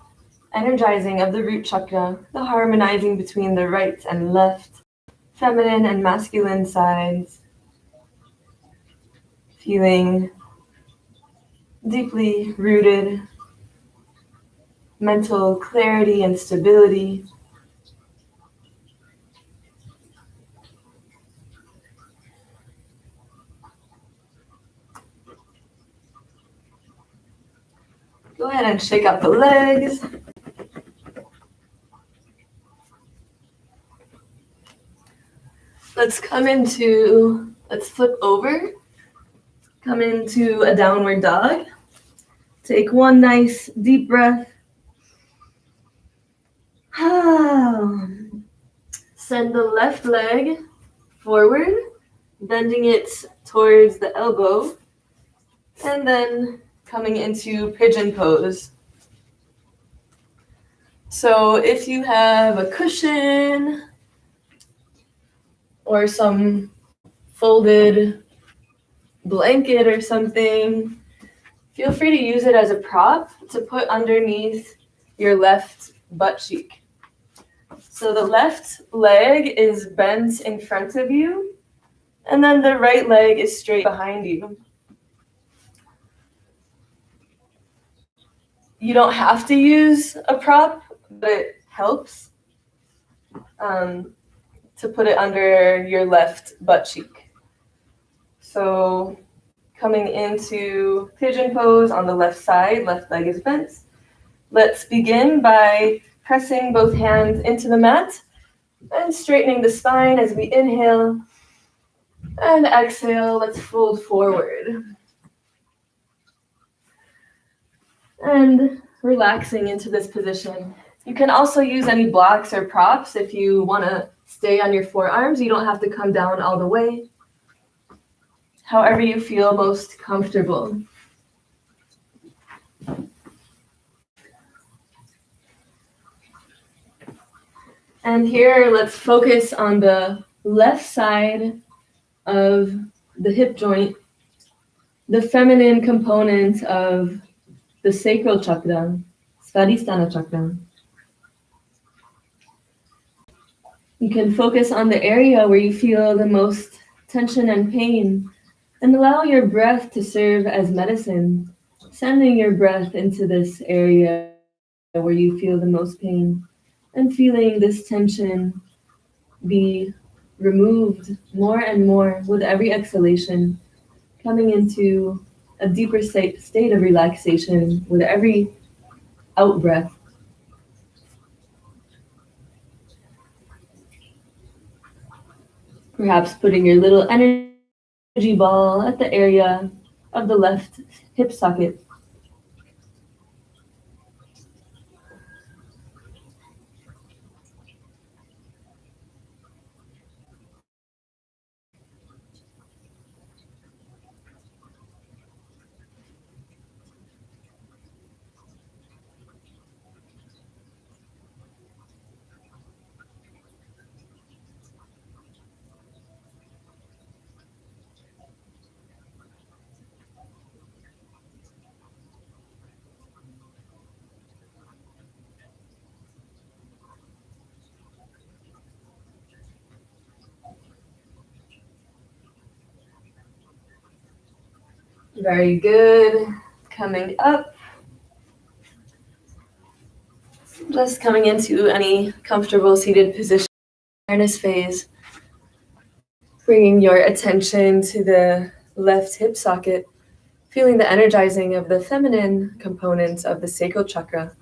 energizing of the root chakra, the harmonizing between the right and left, feminine and masculine sides. Feeling deeply rooted, mental clarity and stability. Go ahead and shake out the legs. Let's flip over. Come into a downward dog. Take one nice deep breath. Send the left leg forward, bending it towards the elbow, and then coming into Pigeon Pose. So if you have a cushion or some folded blanket or something, feel free to use it as a prop to put underneath your left butt cheek. So the left leg is bent in front of you, and then the right leg is straight behind you. You don't have to use a prop, but it helps to put it under your left butt cheek. So coming into Pigeon Pose on the left side, left leg is bent. Let's begin by pressing both hands into the mat and straightening the spine as we inhale and exhale. Let's fold forward. And relaxing into this position. You can also use any blocks or props if you want to stay on your forearms. You don't have to come down all the way. However you feel most comfortable. And here, let's focus on the left side of the hip joint, the feminine component of the sacral chakra, Svadhisthana chakra. You can focus on the area where you feel the most tension and pain, and allow your breath to serve as medicine, sending your breath into this area where you feel the most pain, and feeling this tension be removed more and more with every exhalation, coming into a deeper state of relaxation with every out breath. Perhaps putting your little energy ball at the area of the left hip socket. Very good. Coming up. Just coming into any comfortable seated position. Awareness phase. Bringing your attention to the left hip socket. Feeling the energizing of the feminine components of the sacral chakra.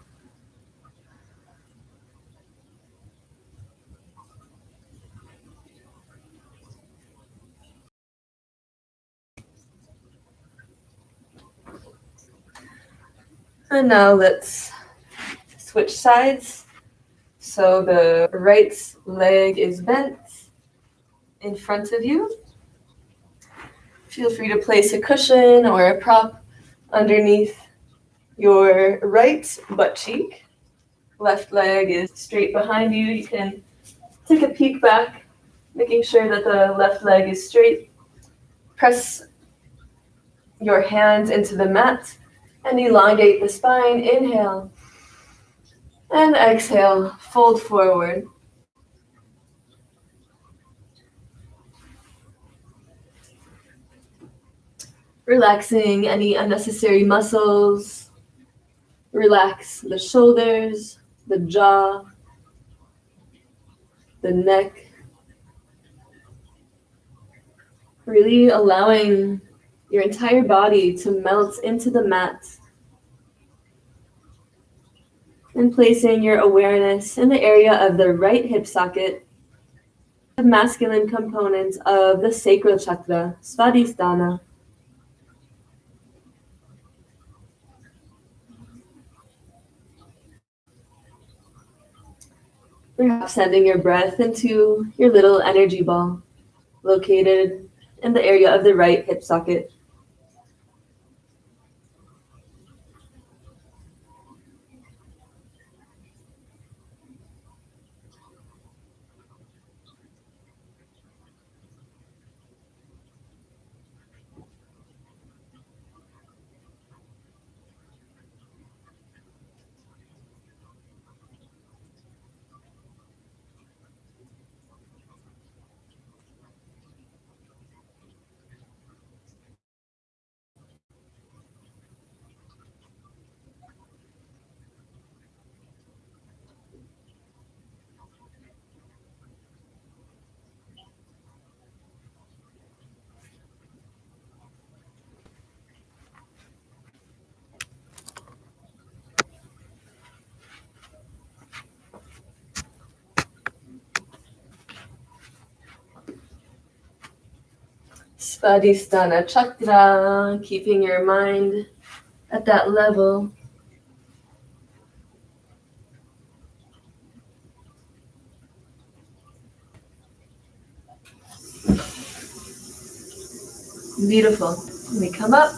And now let's switch sides. So the right leg is bent in front of you. Feel free to place a cushion or a prop underneath your right butt cheek. Left leg is straight behind you. You can take a peek back, making sure that the left leg is straight. Press your hands into the mat and elongate the spine. Inhale. And exhale, fold forward. Relaxing any unnecessary muscles. Relax the shoulders, the jaw, the neck. Really allowing your entire body to melt into the mat. And placing your awareness in the area of the right hip socket, the masculine component of the sacral chakra, Svadhisthana. Perhaps sending your breath into your little energy ball, located in the area of the right hip socket. Svadhisthana chakra, keeping your mind at that level. Beautiful. Let me come up.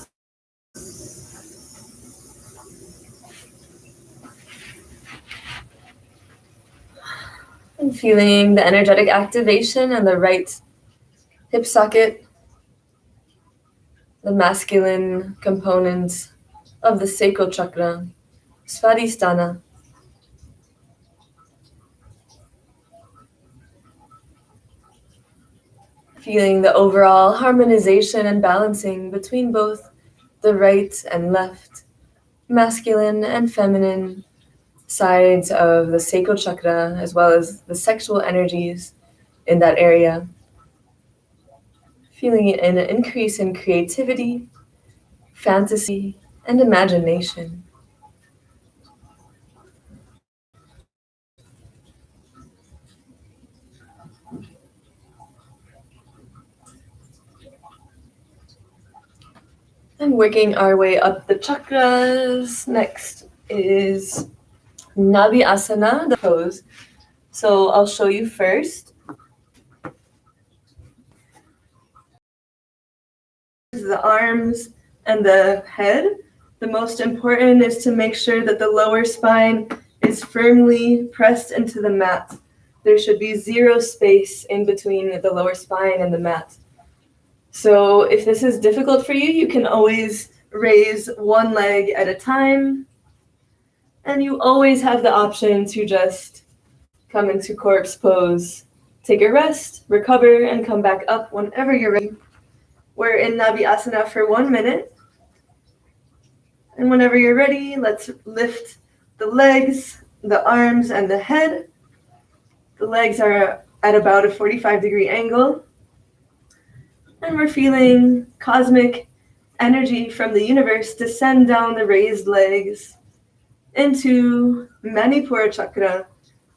And feeling the energetic activation in the right hip socket, the masculine component of the sacral chakra, Svadhisthana. Feeling the overall harmonization and balancing between both the right and left, masculine and feminine sides of the sacral chakra, as well as the sexual energies in that area. Feeling an increase in creativity, fantasy, and imagination. And working our way up the chakras. Next is Nabi-asana, the pose. So I'll show you first. The arms and the head. The most important is to make sure that the lower spine is firmly pressed into the mat. There should be zero space in between the lower spine and the mat. So if this is difficult for you, you can always raise one leg at a time. And you always have the option to just come into corpse pose, take a rest, recover, and come back up whenever you're ready. We're in Nabi-asana for 1 minute. And whenever you're ready, let's lift the legs, the arms, and the head. The legs are at about a 45-degree angle. And we're feeling cosmic energy from the universe descend down the raised legs into Manipura chakra,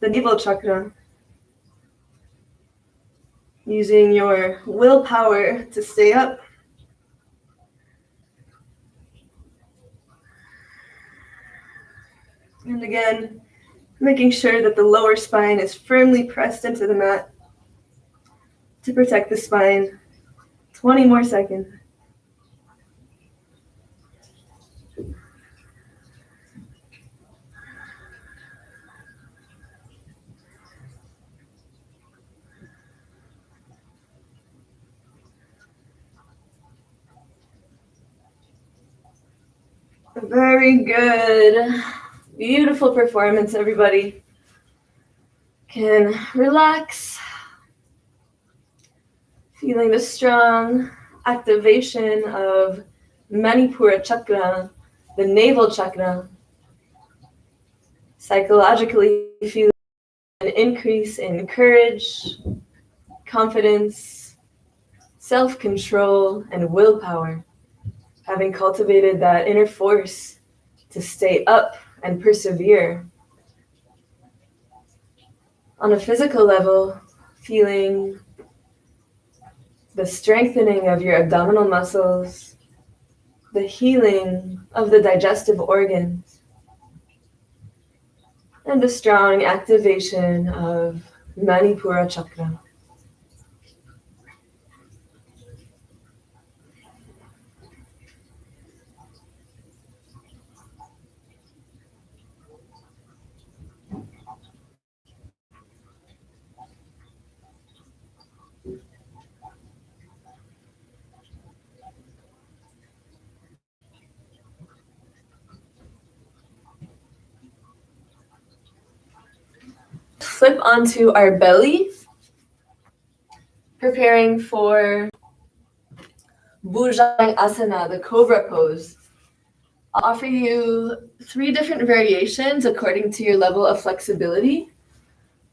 the navel chakra. Using your willpower to stay up. And again, making sure that the lower spine is firmly pressed into the mat to protect the spine. 20 more seconds. Very good. Beautiful performance, everybody. Can relax. Feeling the strong activation of Manipura chakra, the navel chakra. Psychologically feeling an increase in courage, confidence, self-control, and willpower. Having cultivated that inner force to stay up and persevere. On a physical level, feeling the strengthening of your abdominal muscles, the healing of the digestive organs, and the strong activation of Manipura chakra. Flip onto our belly, preparing for Bhujangasana, the cobra pose. I'll offer you 3 different variations according to your level of flexibility.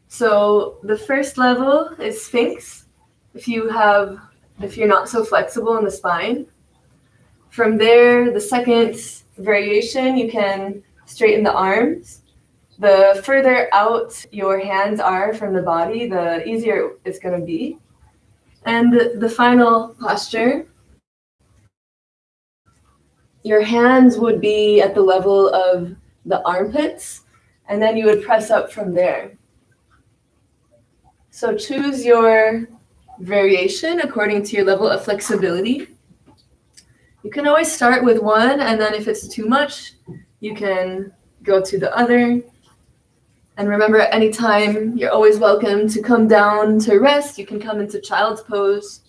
So the first level is Sphinx, if you're not so flexible in the spine. From there, the second variation, you can straighten the arms. The further out your hands are from the body, the easier it's going to be. And the final posture, your hands would be at the level of the armpits, and then you would press up from there. So choose your variation according to your level of flexibility. You can always start with one, and then if it's too much, you can go to the other. And remember, at any time, you're always welcome to come down to rest. You can come into child's pose.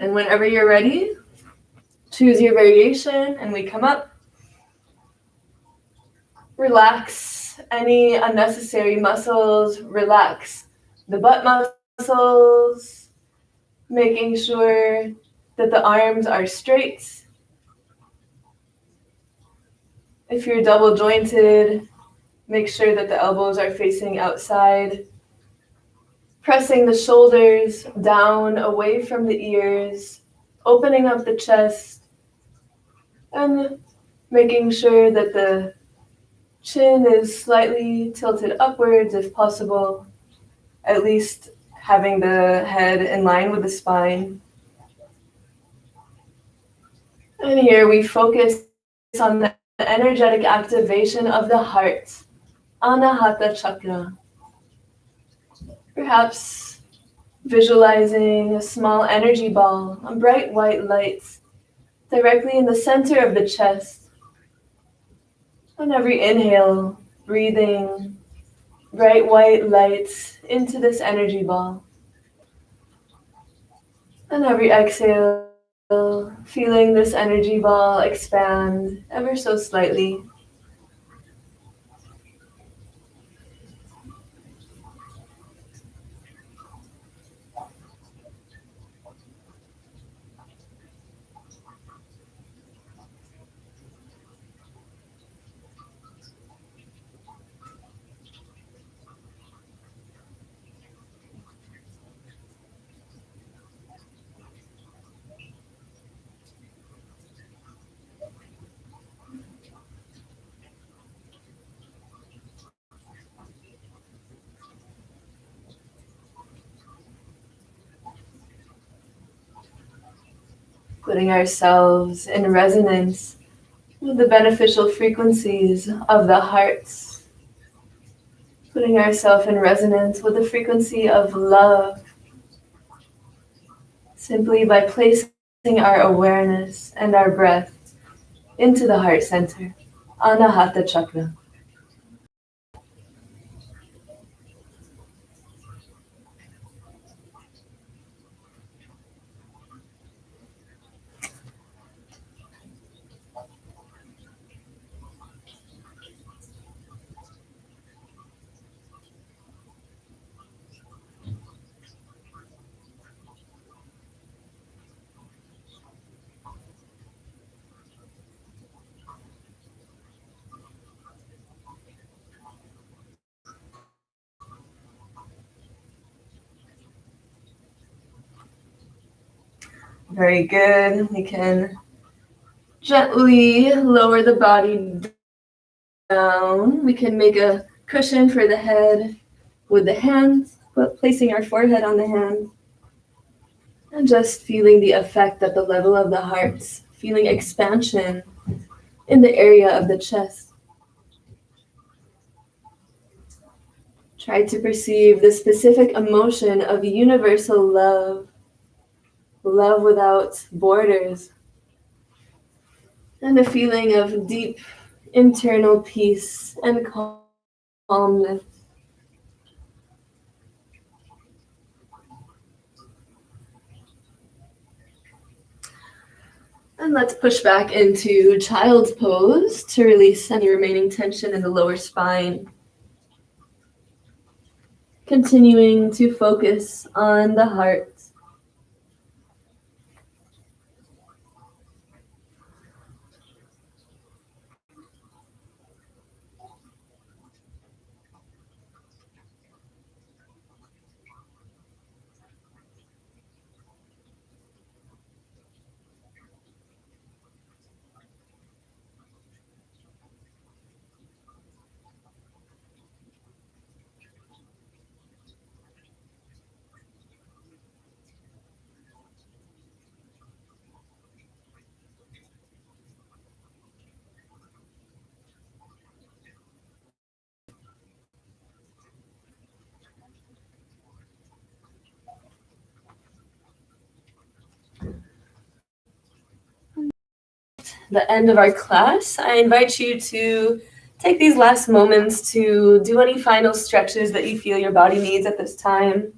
And whenever you're ready, choose your variation and we come up. Relax any unnecessary muscles. Relax the butt muscles, making sure that the arms are straight. If you're double jointed, make sure that the elbows are facing outside. Pressing the shoulders down away from the ears, opening up the chest, and making sure that the chin is slightly tilted upwards if possible, at least having the head in line with the spine. And here we focus on the energetic activation of the heart, Anahata chakra. Perhaps visualizing a small energy ball, a bright white light, directly in the center of the chest. On every inhale, breathing bright white light into this energy ball. And every exhale, feeling this energy ball expand ever so slightly. Putting ourselves in resonance with the beneficial frequencies of the hearts. Putting ourselves in resonance with the frequency of love, simply by placing our awareness and our breath into the heart center, Anahata chakra. Very good. We can gently lower the body down. We can make a cushion for the head with the hands, placing our forehead on the hand, and just feeling the effect at the level of the heart, feeling expansion in the area of the chest. Try to perceive the specific emotion of universal love, love without borders, and a feeling of deep internal peace and calmness. And let's push back into child's pose to release any remaining tension in the lower spine. Continuing to focus on the heart. The end of our class, I invite you to take these last moments to do any final stretches that you feel your body needs at this time.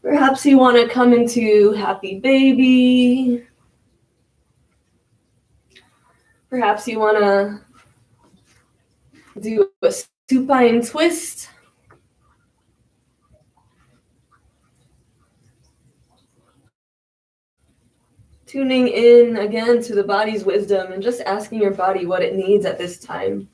Perhaps you want to come into happy baby. Perhaps you want to do a supine twist. Tuning in again to the body's wisdom and just asking your body what it needs at this time.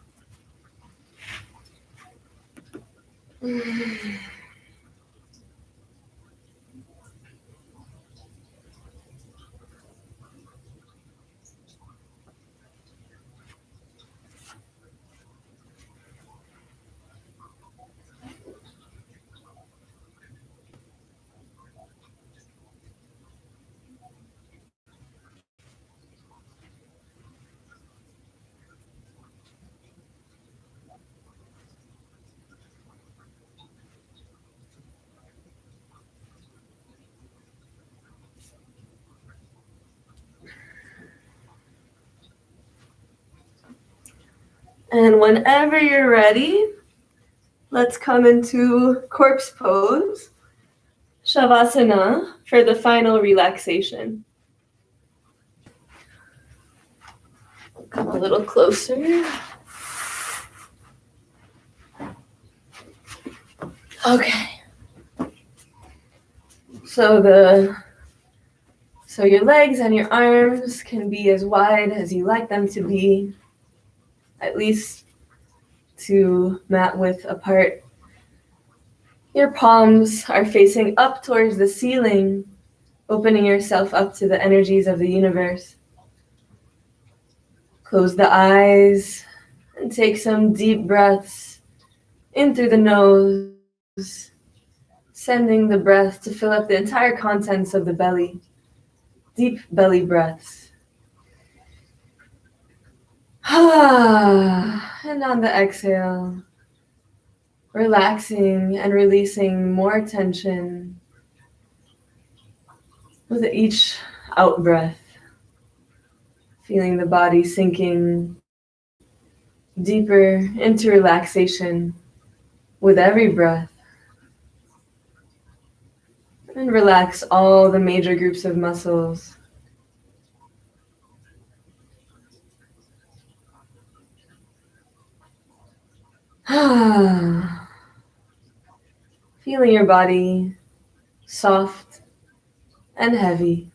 And whenever you're ready, let's come into corpse pose, Shavasana, for the final relaxation. Come a little closer. Okay. So your legs and your arms can be as wide as you like them to be, at least to mat width apart. Your palms are facing up towards the ceiling, opening yourself up to the energies of the universe. Close the eyes and take some deep breaths in through the nose, sending the breath to fill up the entire contents of the belly. Deep belly breaths. And on the exhale, relaxing and releasing more tension with each out breath. Feeling the body sinking deeper into relaxation with every breath. And relax all the major groups of muscles. Feeling your body soft and heavy.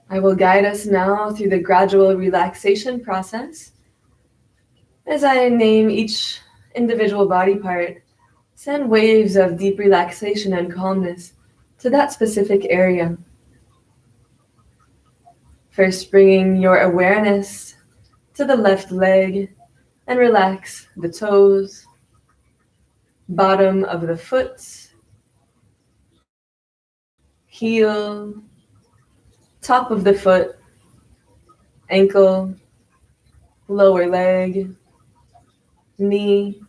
I will guide us now through the gradual relaxation process. As I name each individual body part, send waves of deep relaxation and calmness to that specific area. First, bringing your awareness to the left leg and relax the toes, bottom of the foot, heel, top of the foot, ankle, lower leg, knee,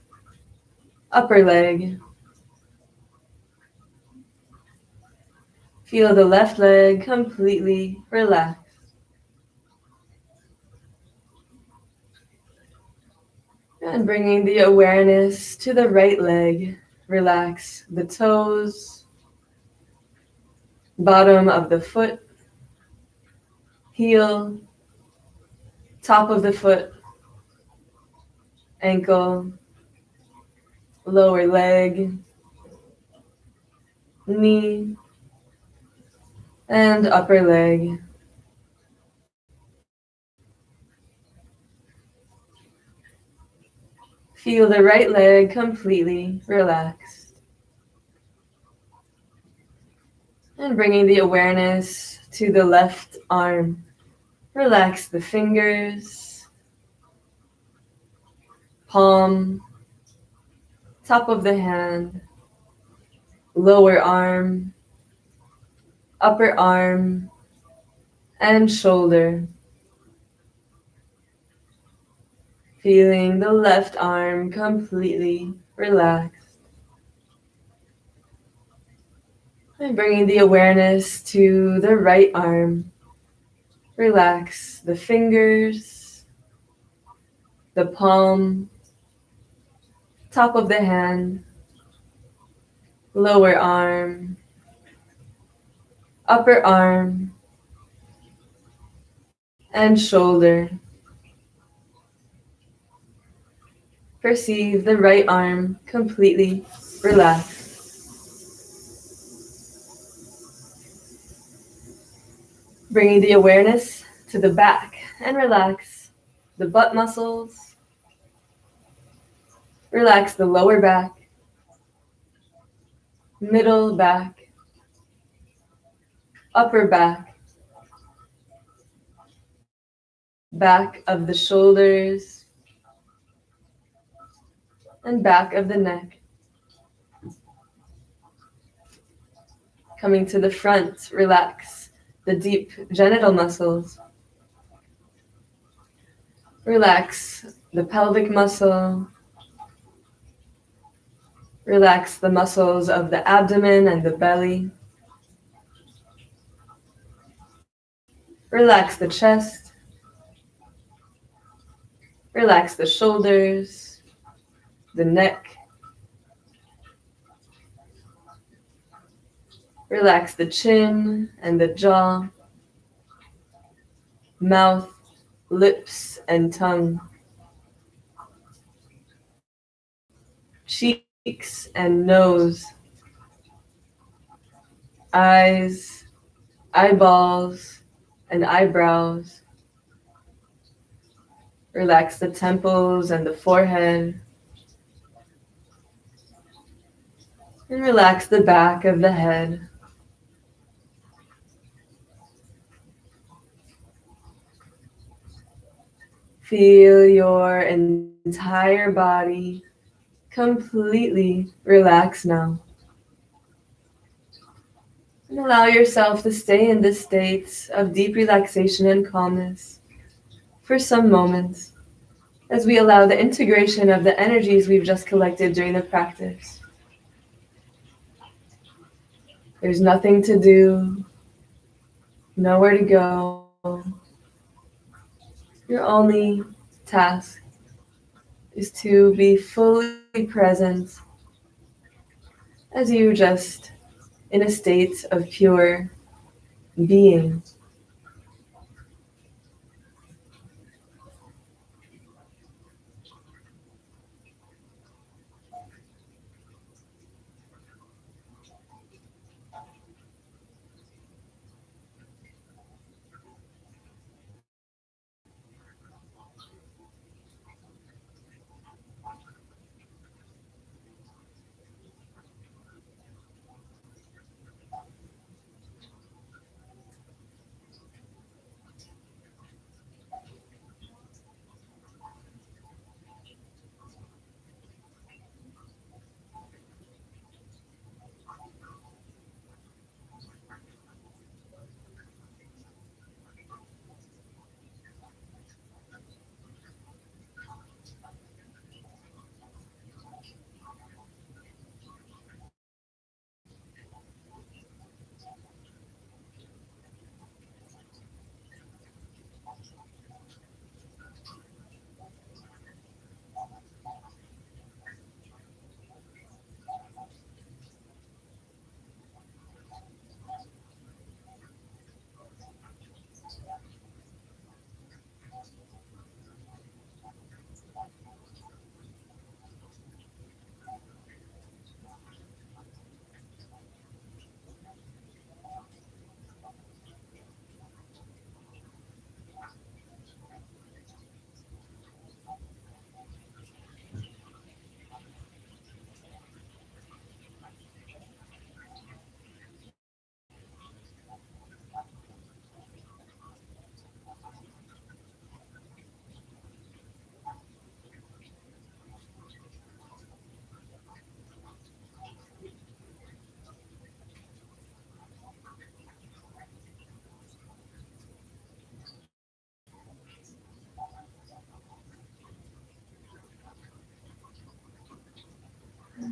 upper leg. Feel the left leg completely relaxed. And bringing the awareness to the right leg, relax the toes, bottom of the foot, heel, top of the foot, ankle, lower leg, knee, and upper leg. Feel the right leg completely relaxed. And bringing the awareness to the left arm. Relax the fingers, palm, top of the hand, lower arm, upper arm, and shoulder. Feeling the left arm completely relaxed. And bringing the awareness to the right arm. Relax the fingers, the palm, top of the hand, lower arm, upper arm, and shoulder. Perceive the right arm completely relaxed. Bringing the awareness to the back and relax the butt muscles. Relax the lower back, middle back, upper back, back of the shoulders, and back of the neck. Coming to the front, relax the deep genital muscles. Relax the pelvic muscle. Relax the muscles of the abdomen and the belly. Relax the chest. Relax the shoulders, the neck. Relax the chin and the jaw, mouth, lips, and tongue, cheeks and nose, eyes, eyeballs, and eyebrows. Relax the temples and the forehead. And relax the back of the head. Feel your entire body completely relax now. And allow yourself to stay in this state of deep relaxation and calmness for some moments as we allow the integration of the energies we've just collected during the practice. There's nothing to do, nowhere to go. Your only task is to be fully present as you just in a state of pure being.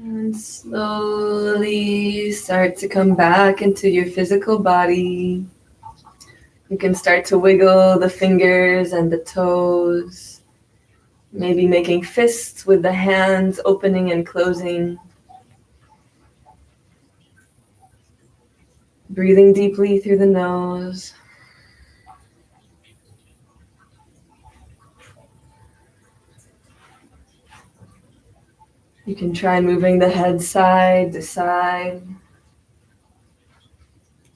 And slowly start to come back into your physical body. You can start to wiggle the fingers and the toes. Maybe making fists with the hands opening and closing. Breathing deeply through the nose. You can try moving the head side to side.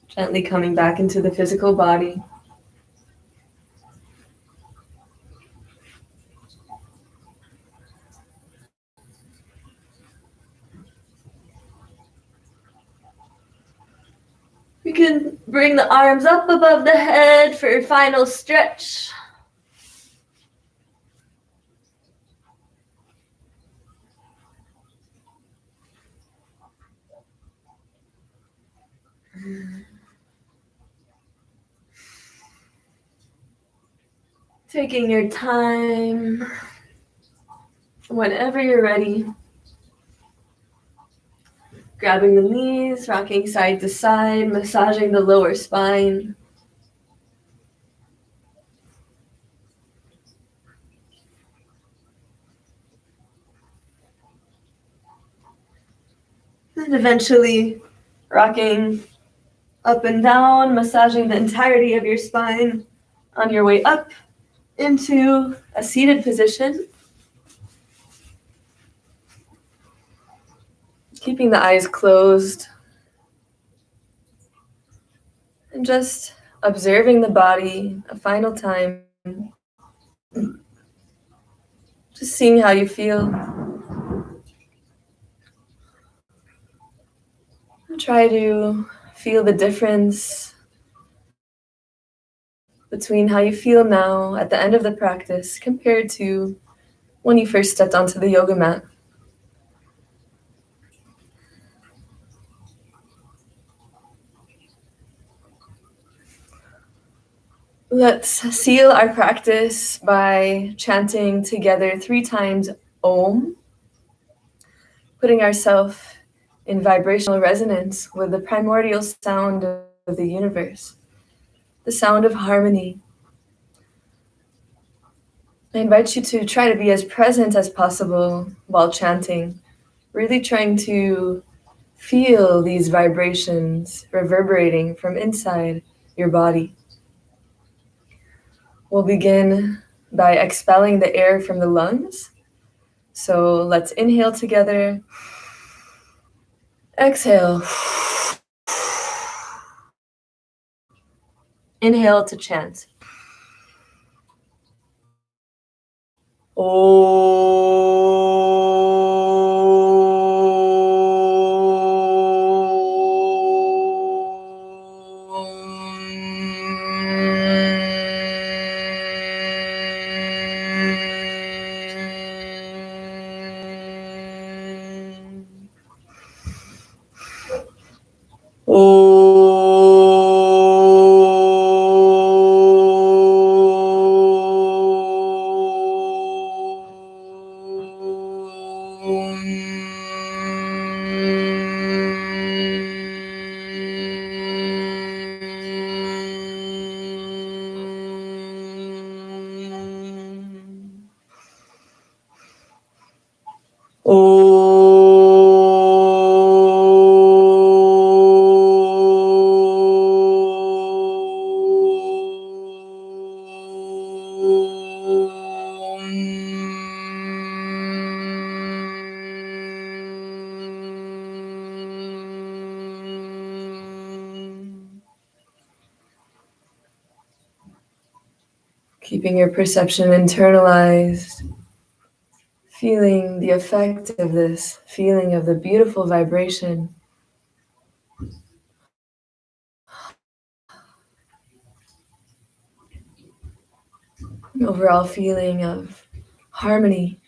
Gently coming back into the physical body. You can bring the arms up above the head for your final stretch. Taking your time. Whenever you're ready. Grabbing the knees, rocking side to side, massaging the lower spine. And eventually rocking up and down, massaging the entirety of your spine on your way up into a seated position. Keeping the eyes closed. And just observing the body a final time. Just seeing how you feel. And try to feel the difference between how you feel now at the end of the practice compared to when you first stepped onto the yoga mat. Let's seal our practice by chanting together 3 times Om, putting ourselves in vibrational resonance with the primordial sound of the universe, the sound of harmony. I invite you to try to be as present as possible while chanting, really trying to feel these vibrations reverberating from inside your body. We'll begin by expelling the air from the lungs. So let's inhale together. Exhale. Inhale to chant. Keeping your perception internalized, feeling the effect of this, feeling of the beautiful vibration. An overall feeling of harmony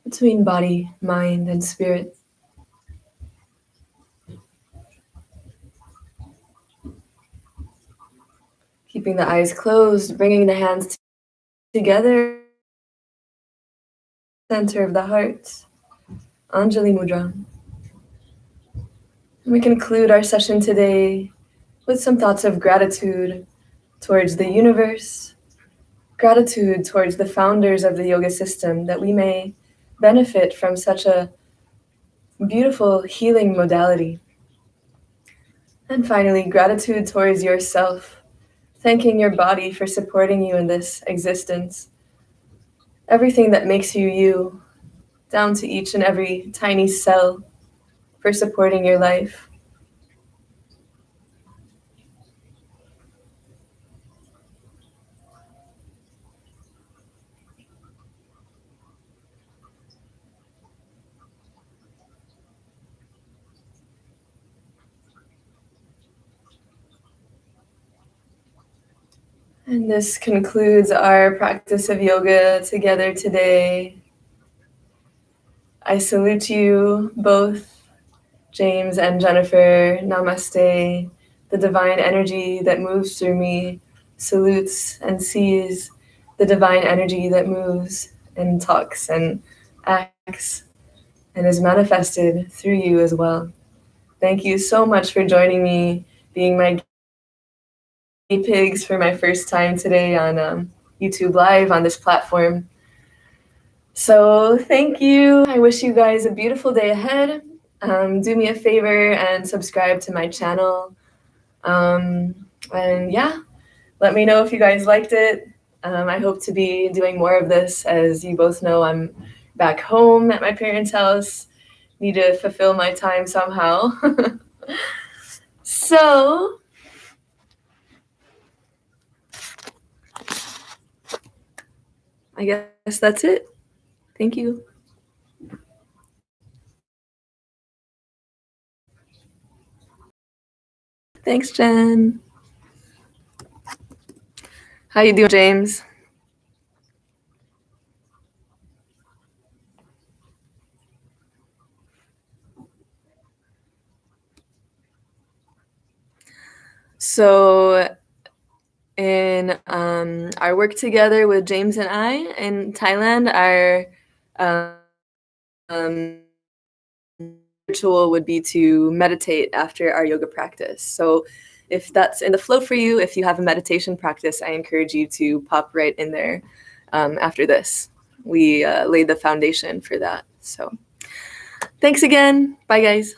between body, mind, and spirit. Keeping the eyes closed, bringing the hands together, center of the heart, Anjali Mudra. And we conclude our session today with some thoughts of gratitude towards the universe, Gratitude towards the founders of the yoga system that we may benefit from such a beautiful healing modality. And finally, gratitude towards yourself, thanking your body for supporting you in this existence. Everything that makes you you, down to each and every tiny cell, for supporting your life. And this concludes our practice of yoga together today. I salute you both, James and Jennifer. Namaste. The divine energy that moves through me salutes and sees the divine energy that moves and talks and acts and is manifested through you as well. Thank you so much for joining me, being my guinea pigs for my first time today on YouTube Live on this platform. So thank you. I wish you guys a beautiful day ahead. Do me a favor and subscribe to my channel. And yeah, let me know if you guys liked it. I hope to be doing more of this. As you both know, I'm back home at my parents' house. Need to fulfill my time somehow. So I guess that's it. Thank you. Thanks, Jen. How you doing, James? So in our work together with James and I in Thailand, our ritual would be to meditate after our yoga practice. So if that's in the flow for you, if you have a meditation practice, I encourage you to pop right in there after this. We laid the foundation for that. So thanks again. Bye, guys.